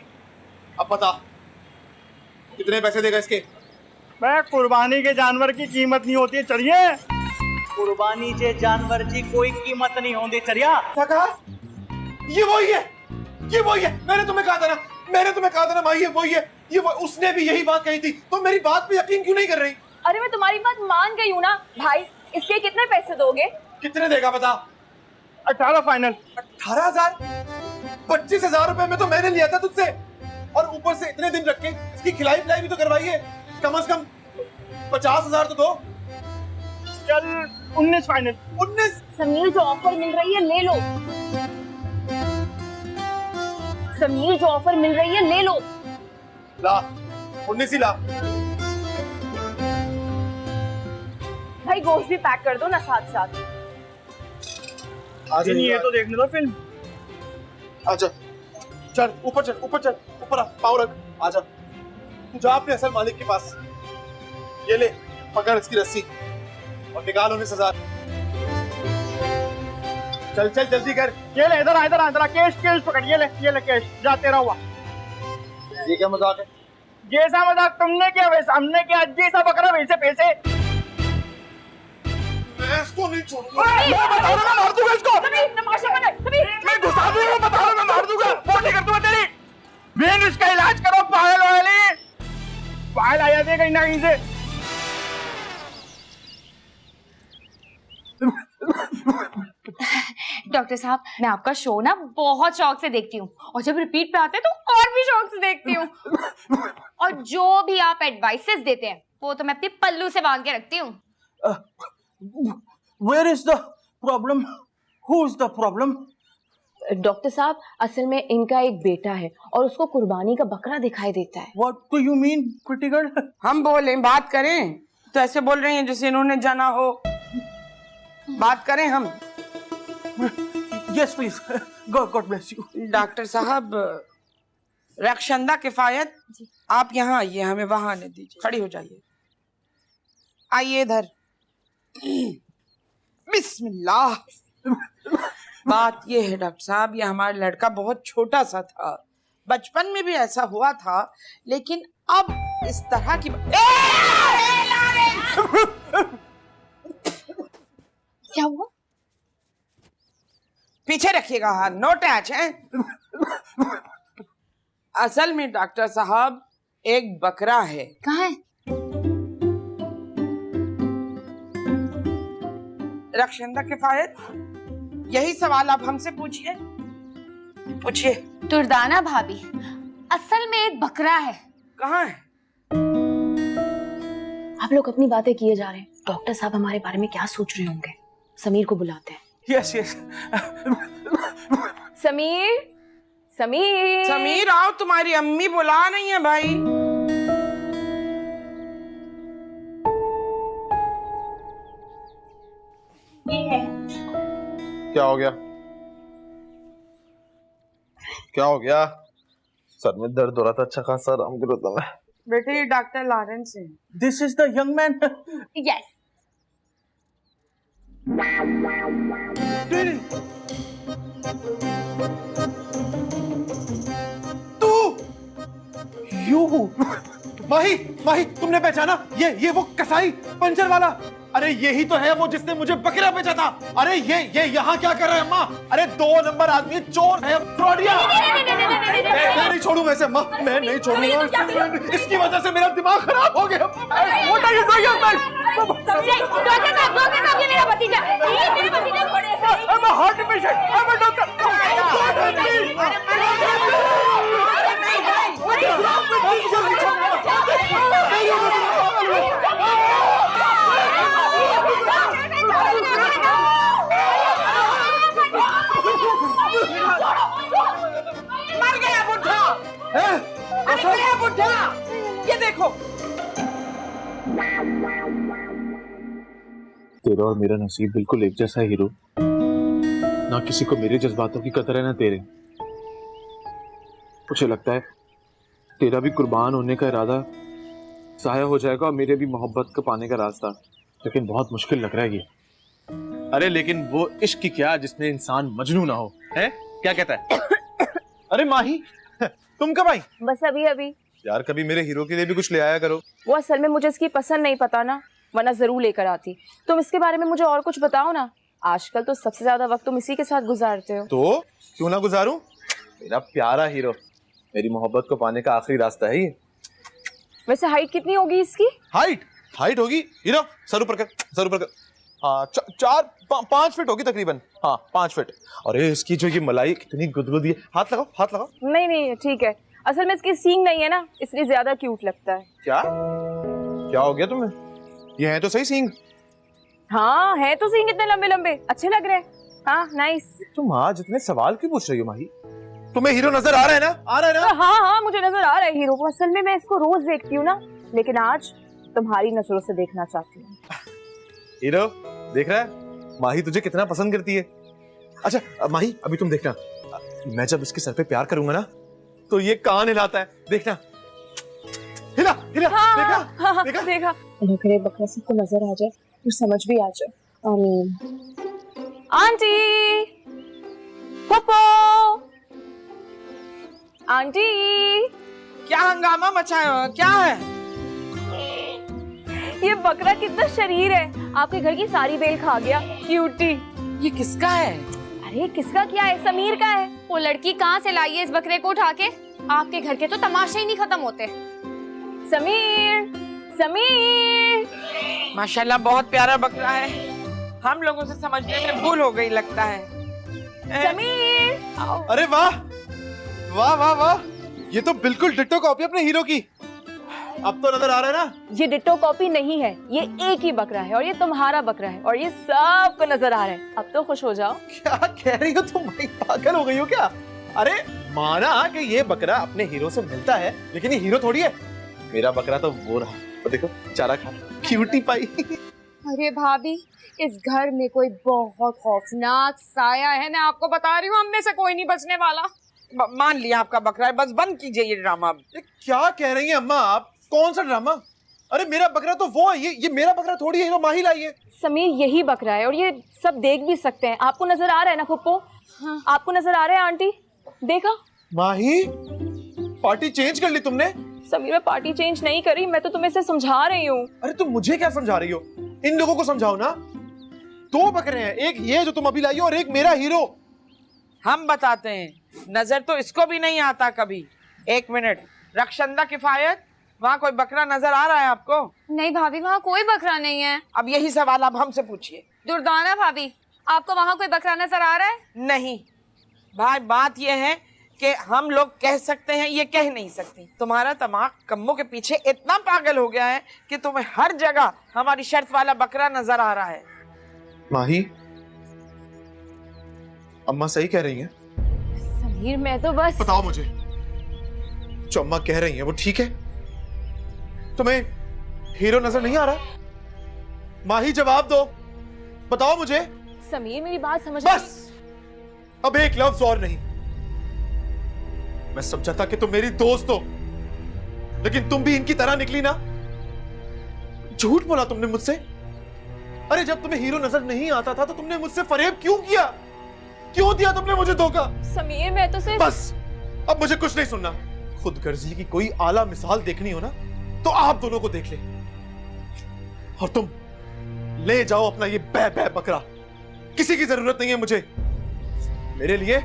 अब बता कितने पैसे देगा इसके? मैं कुर्बानी के जानवर की कीमत नहीं होती है, चलिए। कुर्बानी के जानवर की कोई कीमत नहीं होती, चलिए। क्या कहा? ये वही है, ये वही है। मैंने तुम्हें कहा था ना माही, ये वही है, ये उसने भी यही बात कही थी। तुम मेरी बात पे यकीन क्यों नहीं कर रही? अरे मैं तुम्हारी बात मान गई हूँ ना। भाई इसके कितने पैसे दोगे? कितने देगा बता? 18 फाइनल। 18,000? 25,000 रुपए में तो मैंने लिया था तुझसे, और ऊपर से इतने दिन रख के इसकी खिलाई पिलाई भी तो करवाई है। कम से कम 50,000 तो दो। चल 19 फाइनल। 19? समीर जो ऑफर मिल रही है ले लो। समीर जो ऑफर मिल रही है ले लो। ला 19 ही ला। भाई गोश्त भी पैक कर दो ना साथ साथ। ये तो देखने दो फिल्म। आजा, चल ऊपर चल, ऊपर आ, पाँव रख, आजा। तू जा अपने असल मालिक के पास, ये ले पकड़ इसकी रस्सी और निकाल 19,000। चल जल्दी कर। ये ले, इधर कैश पकड़, ये ले कैश, जा तेरा हुआ। ये क्या मजाक है? जैसा मजाक तुमने किया वैसा हमने किया, जैसा बकरा वैसे पैसे। मैं इसको नहीं छोड़ूंगा। मैं बता रहा हूं, मार दूंगा इसको। समीर तमाशा मत कर। समीर मैं घुसा दूंगा, बता रहा हूं, मैं मार दूंगा। फोन नहीं कर दूंगा तेरी। बहन इसका इलाज करो, पायल आ जाती है कहीं ना कहीं से। डॉक्टर साहब, मैं आपका शो ना बहुत शौक से देखती हूँ, और जब रिपीट पे आते हैं तो और भी शौक से देखती हूँ। और जो भी आप एडवाइसेस देते हैं वो तो मैं अपने पल्लू से बांध के रखती हूँ। Where is the problem? Who is the problem? Doctor साहब असल में इनका एक बेटा है और उसको कुर्बानी का बकरा दिखाई देता है। What do you mean, pretty girl? हम बोले बात करें तो ऐसे बोल रही हैं जैसे इन्होंने जाना हो। बात करें हम। Yes, please. God bless you. Doctor साहब, रक्षंदा किफायत, आप यहाँ आइए, हमें वहां आने दीजिए। खड़ी हो जाइए, आइए इधर। बिस्मिल्लाह। बात ये है डॉक्टर साहब, ये हमारा लड़का बहुत छोटा सा था, बचपन में भी ऐसा हुआ था, लेकिन अब इस तरह की क्या हुआ? पीछे रखिएगा हाथ, नो टच है। असल में डॉक्टर साहब एक बकरा है। कहाँ है? रक्षंदा किफायत, यही सवाल आप हमसे पूछिए, पूछिए। दुर्दाना भाभी, असल में एक बकरा है। कहाँ है? आप लोग अपनी बातें किए जा रहे हैं। डॉक्टर साहब हमारे बारे में क्या सोच रहे होंगे? समीर को बुलाते हैं। Yes yes. समीर, समीर, समीर आओ, तुम्हारी अम्मी बुला नहीं है भाई। क्या हो गया? क्या हो गया? सर में दर्द हो रहा था, अच्छा खासा आराम करो तो मैं। बेटे ये डॉक्टर लॉरेंस है। This is the young man. Yes. You Mahi, Mahi तुमने पहचाना? ये वो कसाई पंचर वाला। अरे यही तो है वो जिसने मुझे बकरा बेचा था। अरे ये यहाँ क्या कर रहा है अम्मा? अरे 2 नंबर आदमी, चोर है, फ्रॉडिया। मैं नहीं छोड़ूंगा इसे अम्मा, मैं नहीं छोड़ूंगा। इसकी वजह से मेरा दिमाग खराब हो गया। What are you doing, man? ये मेरा भतीजा, ये मेरा भतीजा थोड़े से। I'm a heart patient. I'm a doctor. God help me. मर गया बुढ़ा। अरे गया बुढ़ा, ये देखो। तेरा और मेरा नसीब बिल्कुल एक जैसा है हीरो। ना किसी को मेरे जज्बातों की कदर है ना तेरे। मुझे लगता है तेरा भी कुर्बान होने का इरादा ज़ाया हो जाएगा और मेरे भी मोहब्बत को पाने का रास्ता, लेकिन बहुत मुश्किल लग रहा है ये। अरे लेकिन वो इश्क की क्या जिसमें इंसान मजनू ना हो, है? क्या कहता है? अरे माही, तुम कब आई? बस अभी अभी। यार कभी मेरे हीरो के लिए भी कुछ ले आया करो। वो असल में मुझे इसकी पसंद नहीं पता ना, वरना जरूर लेकर आती। तुम इसके बारे में मुझे और कुछ बताओ ना। आजकल तो सबसे ज्यादा वक्त तुम इसी के साथ गुजारते हो। तो क्यों ना गुजारूं? मेरा प्यारा हीरो, मेरी मोहब्बत को पाने का आखिरी रास्ता है ये। वैसे हाइट कितनी होगी इसकी? हाइट होगी हीरो, सर ऊपर कर, सर ऊपर कर। हाँ 4-5 फीट होगी तकरीबन। हाँ 5 फीट। अरे इसकी जो ये मलाई कितनी गुदगुदी है। हाथ लगाओ, हाथ लगाओ। नहीं नहीं ठीक है, असल में इसकी सींग नहीं है ना, इसलिए ज्यादा क्यूट लगता है। क्या हो गया तुम्हें? ये है तो सही सींग। हाँ है तो सींग, इतने लंबे लंबे अच्छे लग रहे हैं। हाँ नाइस। तुम आज इतने सवाल क्यों पूछ रही हो माही? तुम्हें हीरो नजर आ रहा है ना? आ रहा है ना? हाँ हाँ मुझे नजर आ रहा है हीरो को। असल में मैं इसको रोज देखती हूँ ना, लेकिन आज तुम्हारी नजरों से देखना चाहती हूँ। हीरो देख रहा है माही तुझे कितना पसंद करती है। अच्छा माही अभी तुम देखना, मैं जब इसके सर पे प्यार करूंगा ना तो ये कान हिलाता है, देखना। हिला हिला। हाँ, देखा हाँ, देखा देखा। अगर बकरा सबको नजर आ जाए फिर समझ भी आ जाए। आमीन। Aunty, Pappo, aunty. क्या हंगामा मचाया हो? क्या है? ये बकरा कितना शरीर है, आपके घर की सारी बेल खा गया। क्यूटी। ये किसका है? अरे किसका क्या है? समीर का है। वो लड़की कहाँ से लाई है इस बकरे को उठा के? आपके घर के तो तमाशे ही नहीं खत्म होते। समीर, समीर। माशाल्लाह बहुत प्यारा बकरा है। हम लोगों से समझने में भूल हो गई लगता है। समीर। अरे वाह वाह वाह वाह, ये तो बिल्कुल डिट्टो कॉपी अपने हीरो की। अब तो नजर आ रहा है ना? ये डिट्टो कॉपी नहीं है, ये एक ही बकरा है और ये तुम्हारा बकरा है और ये सबको नजर आ रहा है। अब तो खुश हो जाओ। क्या कह रही हो तुम भाई? पागल हो गई हो क्या? अरे माना कि ये बकरा अपने हीरो से मिलता है, लेकिन ये हीरो थोड़ी है। मेरा बकरा तो वो रहा, तो देखो चारा खा, क्यूटी पाई। अरे भाभी, इस घर में कोई बहुत खौफनाक साया है, मैं आपको बता रही हूँ। हम में से कोई नहीं बचने वाला। मान लिया आपका बकरा है, बस बंद कीजिए ये ड्रामा। ये क्या कह रही हैं अम्मा आप? कौन सा ड्रामा? अरे मेरा बकरा तो वो है, ये मेरा बकरा थोड़ी है, माही लाई है। समीर यही बकरा है और ये सब देख भी सकते हैं। आपको नजर आ रहा है ना फुप्पो? हाँ। आपको नजर आ रहा है आंटी? देखा? माही पार्टी चेंज कर ली तुमने? समीर मैं पार्टी चेंज नहीं करी, मैं तो तुम्हें से समझा रही हूँ। अरे तुम मुझे क्या समझा रही हो? इन लोगों को समझाओ ना। 2 बकरे हैं, एक ये जो तुम अभी लाई हो और एक मेरा हीरो। हम बताते हैं, नजर तो इसको भी नहीं आता कभी। 1 मिनट, रक्षंदा किफायत, वहाँ कोई बकरा नजर आ रहा है आपको? नहीं भाभी, वहाँ कोई बकरा नहीं है। अब यही सवाल आप हमसे पूछिए। दुर्दाना भाभी, आपको वहां कोई बकरा नजर आ रहा है? नहीं भाई, बात यह है कि हम लोग कह सकते हैं, ये कह नहीं सकते। तुम्हारा दिमाग कम्मों के पीछे इतना पागल हो गया है कि तुम्हें हर जगह हमारी शर्त वाला बकरा नजर आ रहा है। माही, अम्मा सही कह रही हैं। समीर मैं तो बस बताओ मुझे, जो अम्मा कह रही हैं वो ठीक है? तुम्हें हीरो नजर नहीं आ रहा? माही जवाब दो, बताओ मुझे। समीर मेरी बात समझ। बस, अब एक लफ्ज और नहीं। मैं समझा था कि तुम मेरी दोस्त हो, लेकिन तुम भी इनकी तरह निकली ना। झूठ बोला तुमने मुझसे। अरे जब तुम्हें हीरो नजर नहीं आता था तो तुमने मुझसे फरेब क्यों किया? क्यों दिया तुमने मुझे धोखा? समीर मैं तो सिर्फ बस, अब मुझे कुछ नहीं सुनना। खुदगर्जी की कोई आला मिसाल देखनी हो ना तो आप दोनों को देख ले, और तुम ले जाओ अपना ये बै बै बकरा। किसी की जरूरत नहीं है मुझे, मेरे लिए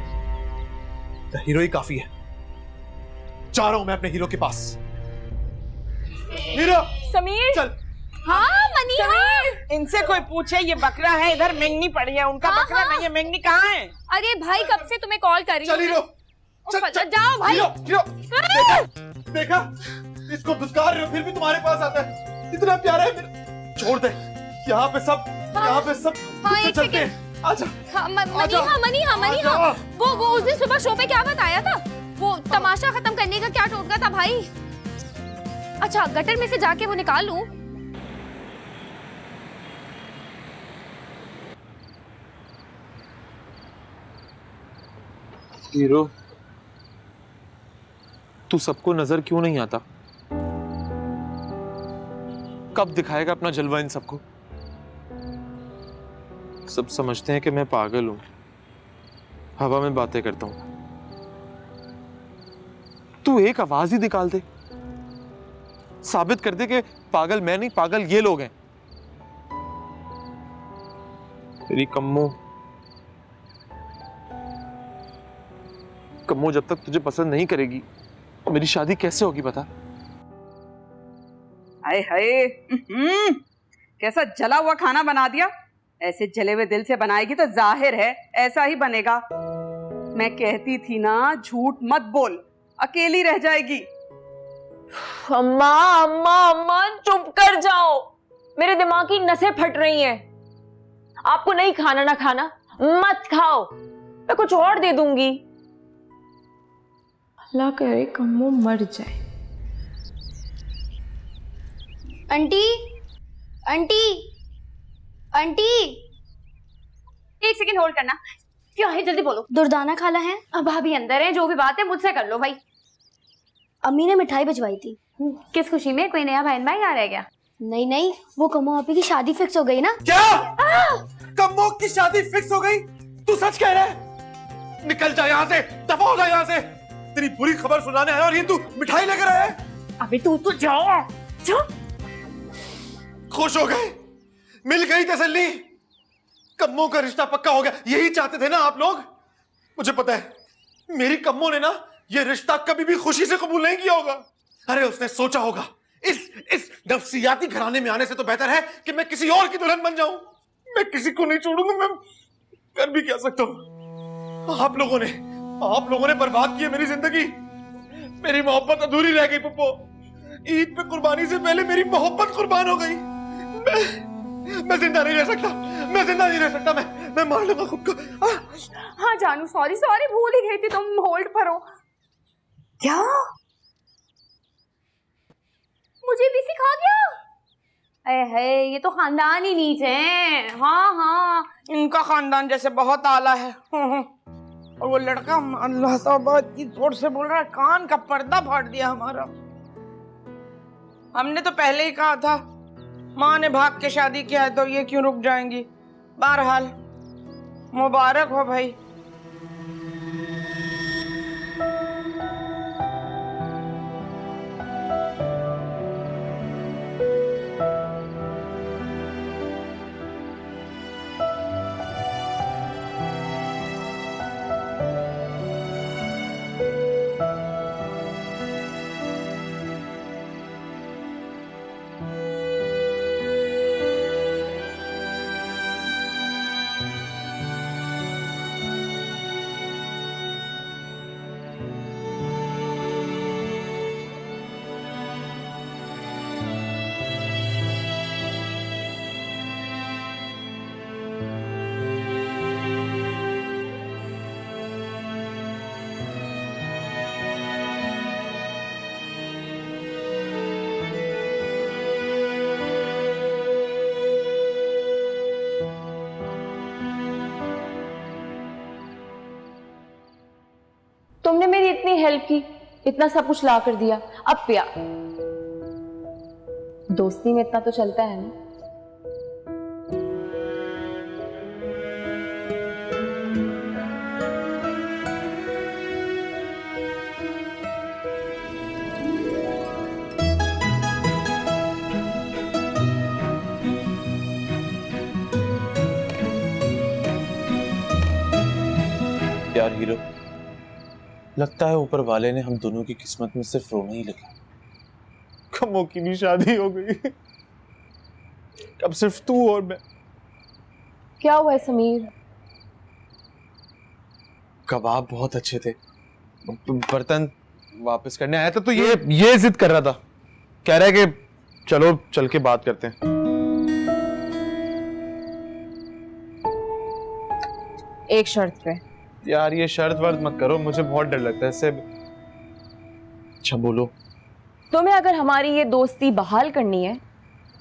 हीरो ही काफी है। जा रहा हूं मैं अपने हीरो के पास। हीरो, समीर। चल। हाँ मनी, हाँ। इनसे कोई पूछे ये बकरा है, इधर मेंगनी पड़ी है, उनका हाँ, बकरा हाँ। नहीं है। मेंगनी कहाँ है? अरे भाई कब से तुम्हें कॉल कर रही चल हीरो, चल, चल, जाओ भाई। हीरो, हीरो, देखा इसको दुत्कार रहे हो फिर भी तुम्हारे पास आता है। इतना प्यारा है मेरा। छोड़ दे, यहाँ पे सब हाँ, मुझसे एक चलते सेकंड। हैं। आजा। हाँ, मनी आजा। हाँ, मनी हाँ, मनी आजा। हाँ। वो उस दिन सुबह शो पे क्या बताया था? वो तमाशा खत्म करने का क्या टोटका था भाई? अच्छा, गटर में से जाके वो निकाल लूं? हीरो, तू सबको नजर क्यों नहीं आता? कब दिखाएगा अपना जलवा इन सबको? सब समझते हैं कि मैं पागल हूं, हवा में बातें करता हूं। तू एक आवाज ही निकाल दे, साबित कर दे कि पागल मैं नहीं, पागल ये लोग हैं। तेरी कम्मो जब तक तुझे पसंद नहीं करेगी तो मेरी शादी कैसे होगी बता? हाय हाय, कैसा जला हुआ खाना बना दिया। ऐसे जले हुए दिल से बनाएगी तो जाहिर है ऐसा ही बनेगा। मैं कहती थी ना, झूठ मत बोल, अकेली रह जाएगी। अम्मा अम्मा अम्मा चुप कर जाओ, मेरे दिमाग की नसें फट रही हैं। आपको नहीं खाना ना खाना, मत खाओ, मैं कुछ और दे दूंगी। अल्लाह करे कम्मो मर जाए। आंटी, आंटी, आंटी, एक सेकंड होल्ड करना। क्या है, जल्दी बोलो। दुर्दाना खाला है। अब भाभी अंदर है, जो भी बात है मुझसे कर लो भाई। अम्मी ने मिठाई भिजवाई थी। किस खुशी में? कोई नया बहन भाई आ रहा है क्या? नहीं नहीं, वो कमो आपी की शादी फिक्स हो गई ना। क्या? कम्मो की शादी फिक्स हो गई? तू सच कह रहा है? निकल जा यहाँ से, दफा हो जा यहाँ से। तेरी बुरी खबर सुनाने आया और ये तू मिठाई लेकर आया है? अबे तू तो जाओ। खुश हो गए, मिल गई तसल्ली। कम्मो का रिश्ता पक्का हो गया, यही चाहते थे ना आप लोग? मुझे पता है मेरी कम्मो ने ना ये रिश्ता कभी भी खुशी से कबूल नहीं किया होगा। अरे उसने सोचा होगा इस नफसियाती घराने में आने से तो बेहतर है कि मैं किसी और की दुल्हन बन जाऊं। मैं किसी को नहीं छोड़ूंगा, मैं कर भी क्या सकता हूं। आप लोगों ने बर्बाद की है मेरी जिंदगी। मेरी मोहब्बत अधूरी रह गई पप्पो। ईद पे कुर्बानी से पहले मेरी मोहब्बत कुर्बान हो गई। मैं जिंदा नहीं रह सकता, मैं जिंदा नहीं रह सकता। मैं मार लूंगा खुद को। हाँ जानू, सॉरी सॉरी, भूल ही गई थी तुम होल्ड पर हो। क्या मुझे भी सिखा गया? है ये तो खानदान ही नीचे है। हाँ हाँ, इनका खानदान जैसे बहुत आला है। और वो लड़का अल्लाह तौबा की जोर से बोल रहा है, कान का पर्दा फाड़ दिया हमारा। हमने तो पहले ही कहा था, माँ ने भाग के शादी किया है तो ये क्यों रुक जाएंगी। बहरहाल मुबारक हो भाई। तुमने मेरी इतनी हेल्प की, इतना सब कुछ ला कर दिया, अब प्यार दोस्ती में इतना तो चलता है ना। यार हीरो, लगता है ऊपर वाले ने हम दोनों की किस्मत में सिर्फ रोना ही लिखा। कमो की भी शादी हो गई, अब सिर्फ तू और मैं। क्या हुआ है समीर? कबाब बहुत अच्छे थे, बर्तन वापस करने आया था तो ये जिद कर रहा था, कह रहा है कि चलो चल के बात करते हैं। एक शर्त पे। यार ये शर्त वर्त मत करो, मुझे बहुत डर लगता है इससे। अच्छा बोलो। तुम्हें अगर हमारी ये दोस्ती बहाल करनी है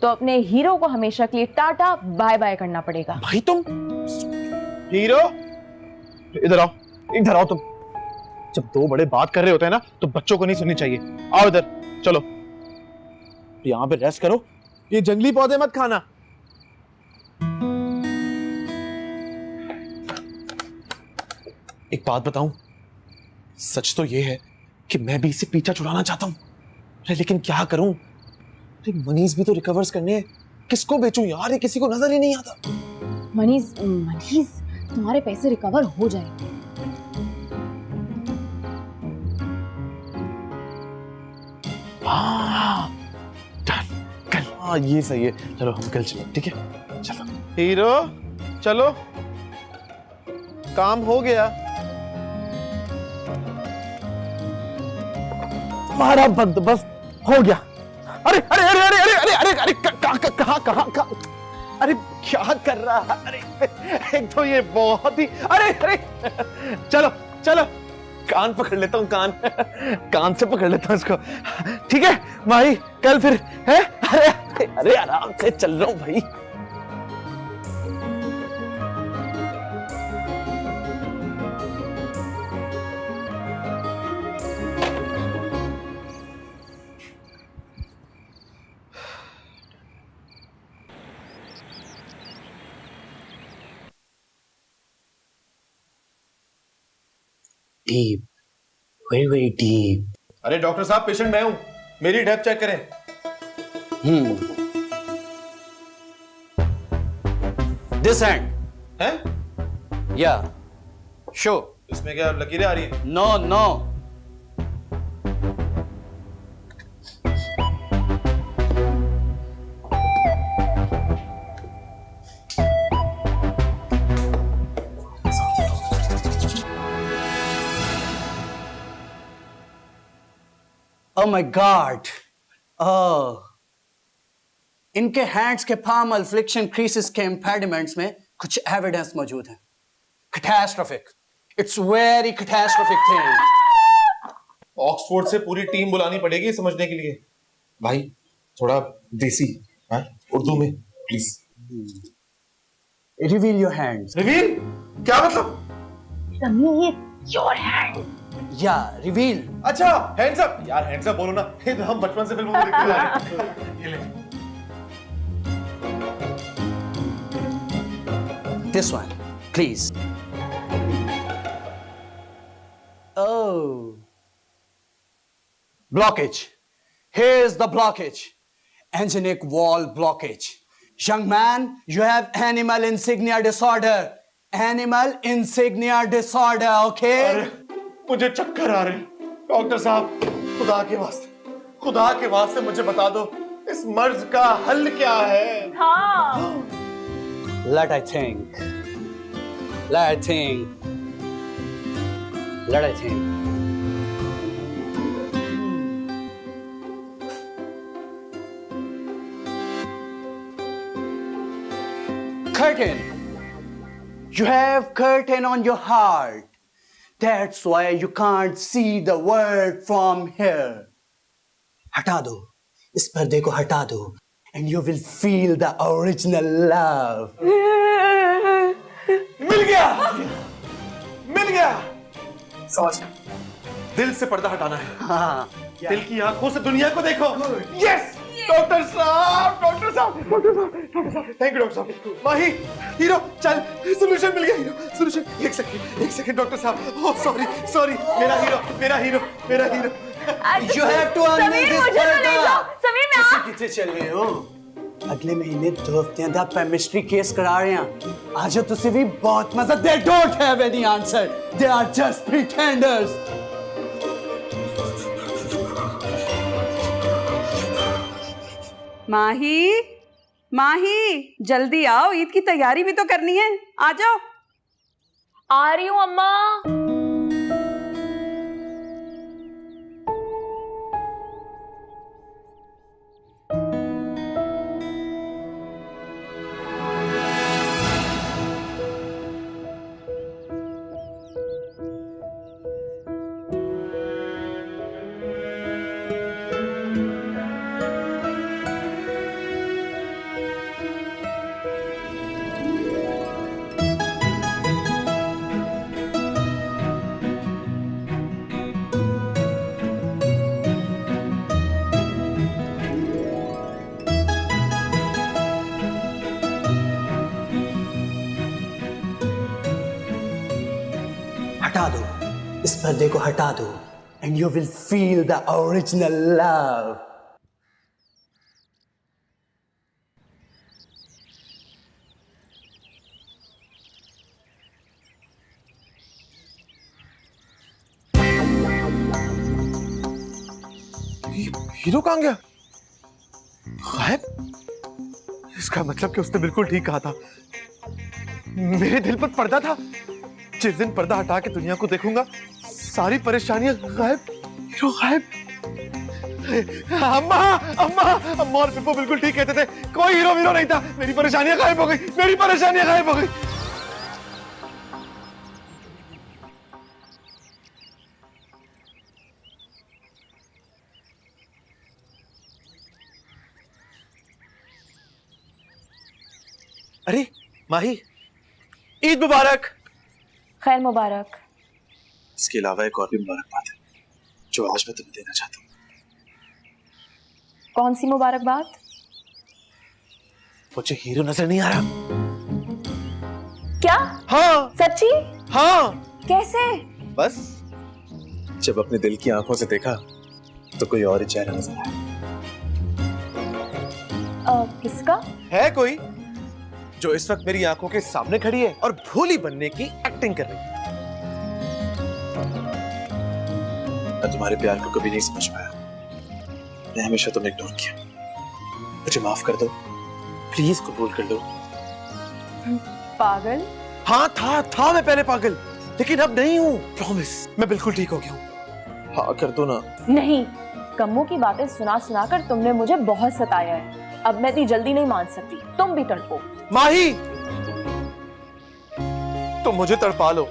तो अपने हीरो को हमेशा के लिए टाटा बाय बाय करना पड़ेगा। भाई तुम हीरो, इधर आओ, इधर आओ। तुम जब दो बड़े बात कर रहे होते हैं ना तो बच्चों को नहीं सुननी चाहिए। आओ इधर, चलो यहाँ पे रेस्ट करो, ये जंगली पौधे मत खाना। एक बात बताऊं, सच तो ये है कि मैं भी इसे पीछा छुड़ाना चाहता हूं, लेकिन क्या करूं? मनीष भी तो रिकवर्स करने हैं, किसको बेचूं यार, ये किसी को नजर ही नहीं आता। मनीष तुम्हारे पैसे रिकवर हो जाएंगे। कल हाँ ये सही है, चलो हम कल चलो, ठीक है? चलो हीरो, चलो काम हो गया। हमारा बंदोबस्त हो गया। अरे अरे अरे अरे अरे अरे अरे अरे कहाँ अरे क्या कर रहा है? अरे एक तो ये बहुत ही, अरे अरे चलो चलो कान पकड़ लेता हूँ, कान से पकड़ लेता हूँ इसको, ठीक है भाई? कल फिर है? अरे अरे आराम से चल रहा हूँ भाई। Deep, very very deep. अरे डॉक्टर साहब, पेशेंट मैं हूं, मेरी डेप्थ चेक करें। दिस हैंड हैं? या शो। इसमें क्या लकीरें आ रही हैं? No no. Oh my God! Oh, इनके हैंड्स के पाम अल्फ्लिक्शन क्रीसेस के इम्पेडिमेंट्स में कुछ एविडेंस मौजूद है। Catastrophic, it's very catastrophic thing. Oxford से पूरी टीम बुलानी पड़ेगी समझने के लिए। भाई थोड़ा देसी उर्दू में please. Reveal your hands. Reveal क्या मतलब? Sameer, your hand. या रिवील। अच्छा हैंड्स अप। यार हैंड्स अप बोलो ना, ये तो हम बचपन से फिल्मों में देखते आ रहे हैं। ये ले। This one, please. Oh. Blockage. Here's the blockage. Anginic wall blockage. Young man, you have animal insignia disorder. Animal insignia disorder, okay? अरे मुझे चक्कर आ रहे हैं। डॉक्टर साहब, खुदा के वास्ते मुझे बता दो, इस मर्ज का हल क्या है? हाँ। Let I think. Curtain. You have curtain on your heart. That's why you can't see the world from here. हटा दो, इस पर्दे को हटा दो, and you will feel the original love. मिल गया। समझ दिल से पर्दा हटाना है। हाँ दिल की आंखों से दुनिया को देखो। यस डॉक्टर साहब, डॉक्टर साहब, डॉक्टर साहब, डॉक्टर साहब, थैंक यू डॉक्टर साहब। माही, हीरो, चल, सोल्यूशन मिल गया हीरो, सोल्यूशन। एक सेकंड डॉक्टर साहब। ओह सॉरी सॉरी, मेरा हीरो, मेरा हीरो, मेरा hero. You have to unveil this मुझे तो ले जाओ। समीर मैं ਤੁਸੀਂ ਕਿੱਥੇ ਚੱਲ ਰਹੇ ਹੋ? ਅਗਲੇ ਮਹੀਨੇ 2 ਹਫ਼ਤਿਆਂ ਦਾ ਪੈਮਿਸਟਰੀ ਕੇਸ ਕਰਾ ਰਹੇ ਹਾਂ। ਆਜੋ ਤੁਸੀਂ ਵੀ ਬਹੁਤ ਮਜ਼ਾ। They don't have any answer. They are just pretenders. माही, माही, जल्दी आओ, ईद की तैयारी भी तो करनी है। आ जाओ। आ रही हूँ अम्मा। हटा दो इस पर्दे को, हटा दो and you will feel the original love. Hero कहाँ गया? गायब? इसका मतलब कि उसने बिल्कुल ठीक कहा था। मेरे दिल पर पर्दा था। जिस दिन पर्दा हटा के दुनिया को देखूंगा, सारी परेशानियां गायब। हीरो गायब। अम्मा, अम्मा, अम्मा और पिप्पू बिल्कुल ठीक कहते थे। कोई हीरो वीरो नहीं था। मेरी परेशानियां गायब हो गई। मेरी परेशानियां गायब हो गई। अरे माही, ईद मुबारक। खैर मुबारक। इसके अलावा एक और भी मुबारक बात है जो आज मैं तुम्हें देना चाहता हूँ। कौन सी मुबारक बात? मुझे हीरो नजर नहीं आ रहा। क्या? हाँ सच्ची? हाँ। कैसे? बस जब अपने दिल की आंखों से देखा तो कोई और ही चेहरा नजर आया। किसका? है कोई जो इस वक्त मेरी आंखों के सामने खड़ी है और भोली बनने की एक्टिंग कर रही है। मैं तुम्हारे प्यार को कभी नहीं समझ पाया। मैं हमेशा तुम्हें इग्नोर किया। मुझे माफ कर दो, प्लीज कबूल कर लो। पागल? हाँ था मैं पहले पागल, लेकिन अब नहीं हूँ। प्रॉमिस, मैं बिल्कुल ठीक हो गया हूँ। हाँ कर दो ना। नहीं, कम्मू की बातें सुना सुना कर तुमने मुझे बहुत सताया है। अब मैं इतनी जल्दी नहीं मान सकती। तुम भी तड़पो। माही, तुम मुझे तड़पा लो,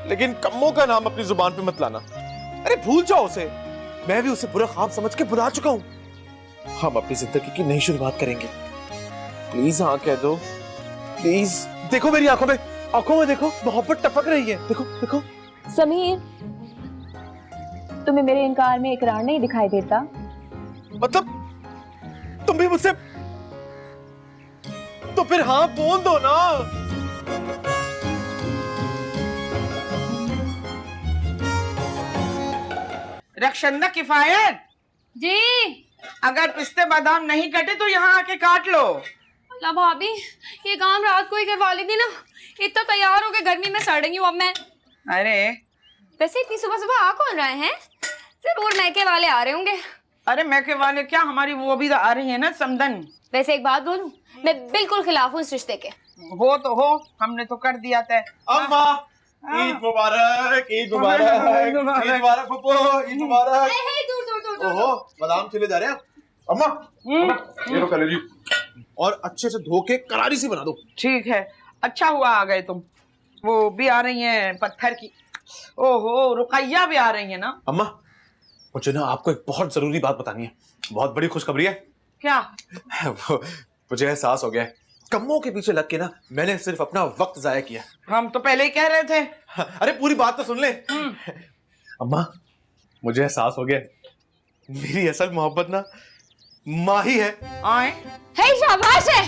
लेकिन कम्मो का नाम अपनी जुबान पे मत लाना। अरे भूल जाओ उसे। मैं भी उसे बुरा ख्वाब समझ के भुला चुका हूँ। हम अपनी जिंदगी की नई शुरुआत करेंगे। प्लीज हाँ कह दो, प्लीज। देखो मेरी आंखों में देखो, मोहब्बत टपक रही है। देखो देखो। समीर, तुम्हें मेरे इनकार में इकरार नहीं दिखाई देता? मतलब तुम भी मुझसे, तो फिर हाँ बोल दो ना। रक्षंदा किफायत जी। अगर पिस्ते बादाम नहीं कटे तो यहाँ आके काट लो। ला भाभी, ये काम रात को ही करवा ली थी ना। इतना तैयार हो के गर्मी में सड़ रही हूँ अब मैं। अरे वैसे इतनी सुबह सुबह आ कौन रहे हैं? जरूर मैके वाले आ रहे होंगे। अरे मैके वाले क्या, हमारी वो भी आ रही है ना समदन। वैसे एक बात बोलूं, मैं बिल्कुल खिलाफ हूँ इस रिश्ते के। हो तो हो, हमने तो कर दिया था। अम्मा, ईद मुबारक, ईद मुबारक, ईद मुबारक पप्पू, ईद मुबारक। दूर ओहो, बादाम चले जा रहे हैं अम्मा। ये लो कलेजी, और अच्छे से धो के करारी सी बना दो। ठीक है, अच्छा हुआ आ गए तुम। वो भी आ रही हैं पत्थर की। ओहो, रुकैया भी आ रही है ना। अम्मा, मुझे ना आपको एक बहुत जरूरी बात बतानी है। बहुत बड़ी खुशखबरी है। क्या? मुझे एहसास हो गया है, कम्मों के पीछे लग के ना मैंने सिर्फ अपना वक्त जाया किया। हम तो पहले ही कह रहे थे। अरे पूरी बात तो सुन ले। अम्मा, मुझे एहसास हो गया मेरी असल मोहब्बत ना माही है। आए है शाबाश है।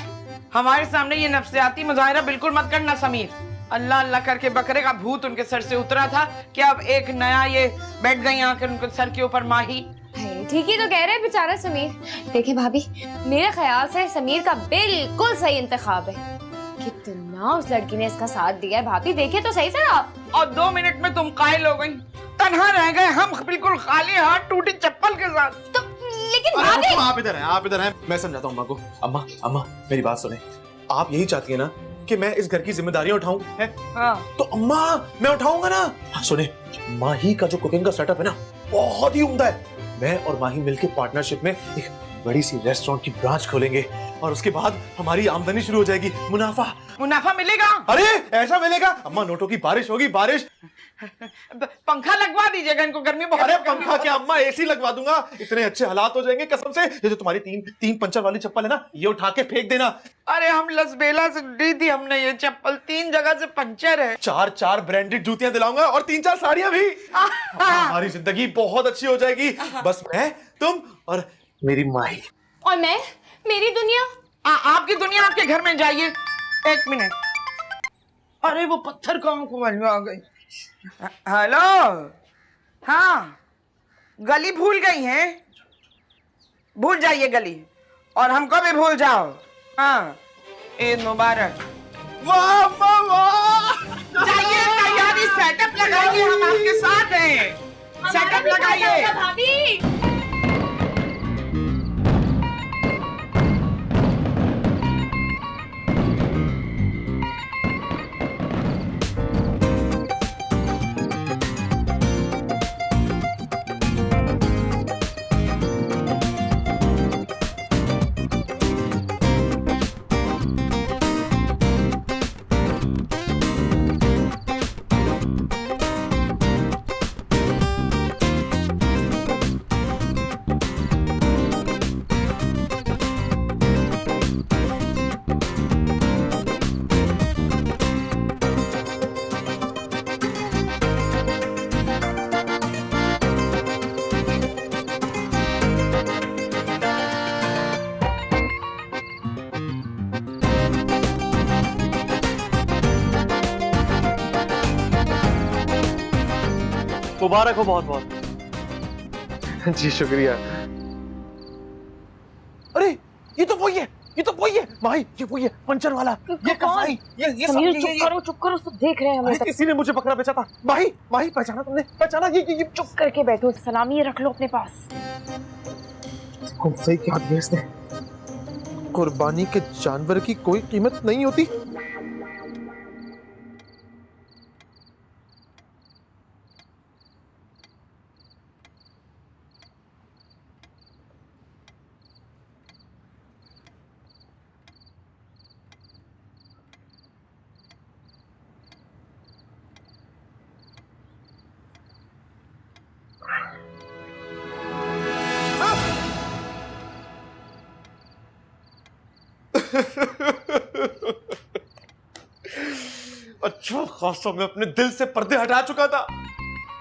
हमारे सामने ये नफ्सियाती मुजाहिरा बिल्कुल मत करना समीर। अल्लाह अल्लाह करके बकरे का भूत उनके सर से उतरा था कि अब एक नया ये बैठ गई आकर उनके सर के ऊपर माही। ठीक ही तो कह रहे हैं बेचारा समीर। देखिए भाभी, मेरे ख्याल से समीर का बिल्कुल सही इंतखाब है। कितना उस लड़की ने इसका साथ दिया है भाभी, देखिए तो सही से आप। और 2 मिनट में तुम कायल हो गई, तन्हा रह गए हम बिल्कुल खाली हाथ टूटी चप्पल के साथ। तो लेकिन भाभी, आप इधर हैं, आप इधर हैं। मैं समझाता हूँ अम्मा को। अम्मा अम्मा मेरी बात सुने। आप यही चाहती है ना कि मैं इस घर की जिम्मेदारियां उठाऊं है? हाँ। तो अम्मा मैं उठाऊंगा ना। हाँ, सुने, माही का जो कुकिंग का सेटअप है ना बहुत ही उम्दा है। मैं और माही मिलके पार्टनरशिप में एक बड़ी सी रेस्टोरेंट की ब्रांच खोलेंगे और उसके बाद हमारी आमदनी शुरू हो जाएगी। मुनाफा मिलेगा। अरे ऐसा मिलेगा अम्मा, नोटों की बारिश होगी, बारिश। पंखा लगवा दीजिएगा, इनको गर्मी बहुत। अरे पंखा क्या अम्मा, एसी लगवा दूंगा। इतने अच्छे हालात हो जाएंगे कसम से। ये जो तुम्हारी तीन पंचर वाली चप्पल है ना, ये उठा के फेंक देना। अरे हम लसबेला से ली थी हमने ये चप्पल, 3 जगह से पंचर है। 4 ब्रांडेड जूतियां दिलाऊंगा और 3-4 साड़ियां भी। हमारी जिंदगी बहुत अच्छी हो जाएगी। बस मैं, तुम और मेरी माही। और मैं, मेरी दुनिया। आपकी दुनिया आपके घर में जाइए। 1 मिनट। अरे वो पत्थर कहाँ को आ गई? हेलो। हाँ, गली भूल गई हैं? भूल जाइए गली, और हमको भी भूल जाओ। हाँ, ईद मुबारक। वाह वाह वाह। जाइए, तैयारी, सेटअप लगाइए, हम आपके साथ हैं। सेटअप लगाइए भाभी। मुबारक हो बहुत बहुत। जी शुक्रिया। अरे ये तो वही है, ये तो वही है माही, ये वही है पंचर वाला। ये कसाई, ये समीर चुप करो, सब देख रहे हैं हमें। किसी ने मुझे पकड़ा बेचा था। माही माही पहचाना तुमने? पहचाना? ये चुप करके बैठो, सलामी ये रख लो अपने पास। हम सही क्या दिया इसने। कुर्बानी के जानवर की कोई कीमत नहीं होती। अच्छा खासा मैं अपने दिल से पर्दे हटा चुका था,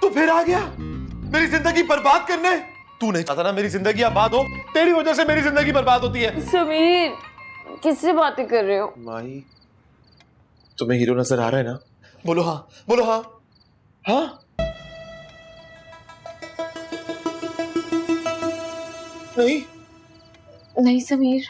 तू फिर आ गया मेरी जिंदगी बर्बाद करने। तू नहीं चाहता ना मेरी जिंदगी आबाद हो, तेरी वजह से मेरी जिंदगी बर्बाद होती है। समीर किससे बातें कर रहे हो? माही तुम्हें हीरो नजर आ रहा है ना? बोलो हाँ, बोलो हाँ। हाँ नहीं समीर।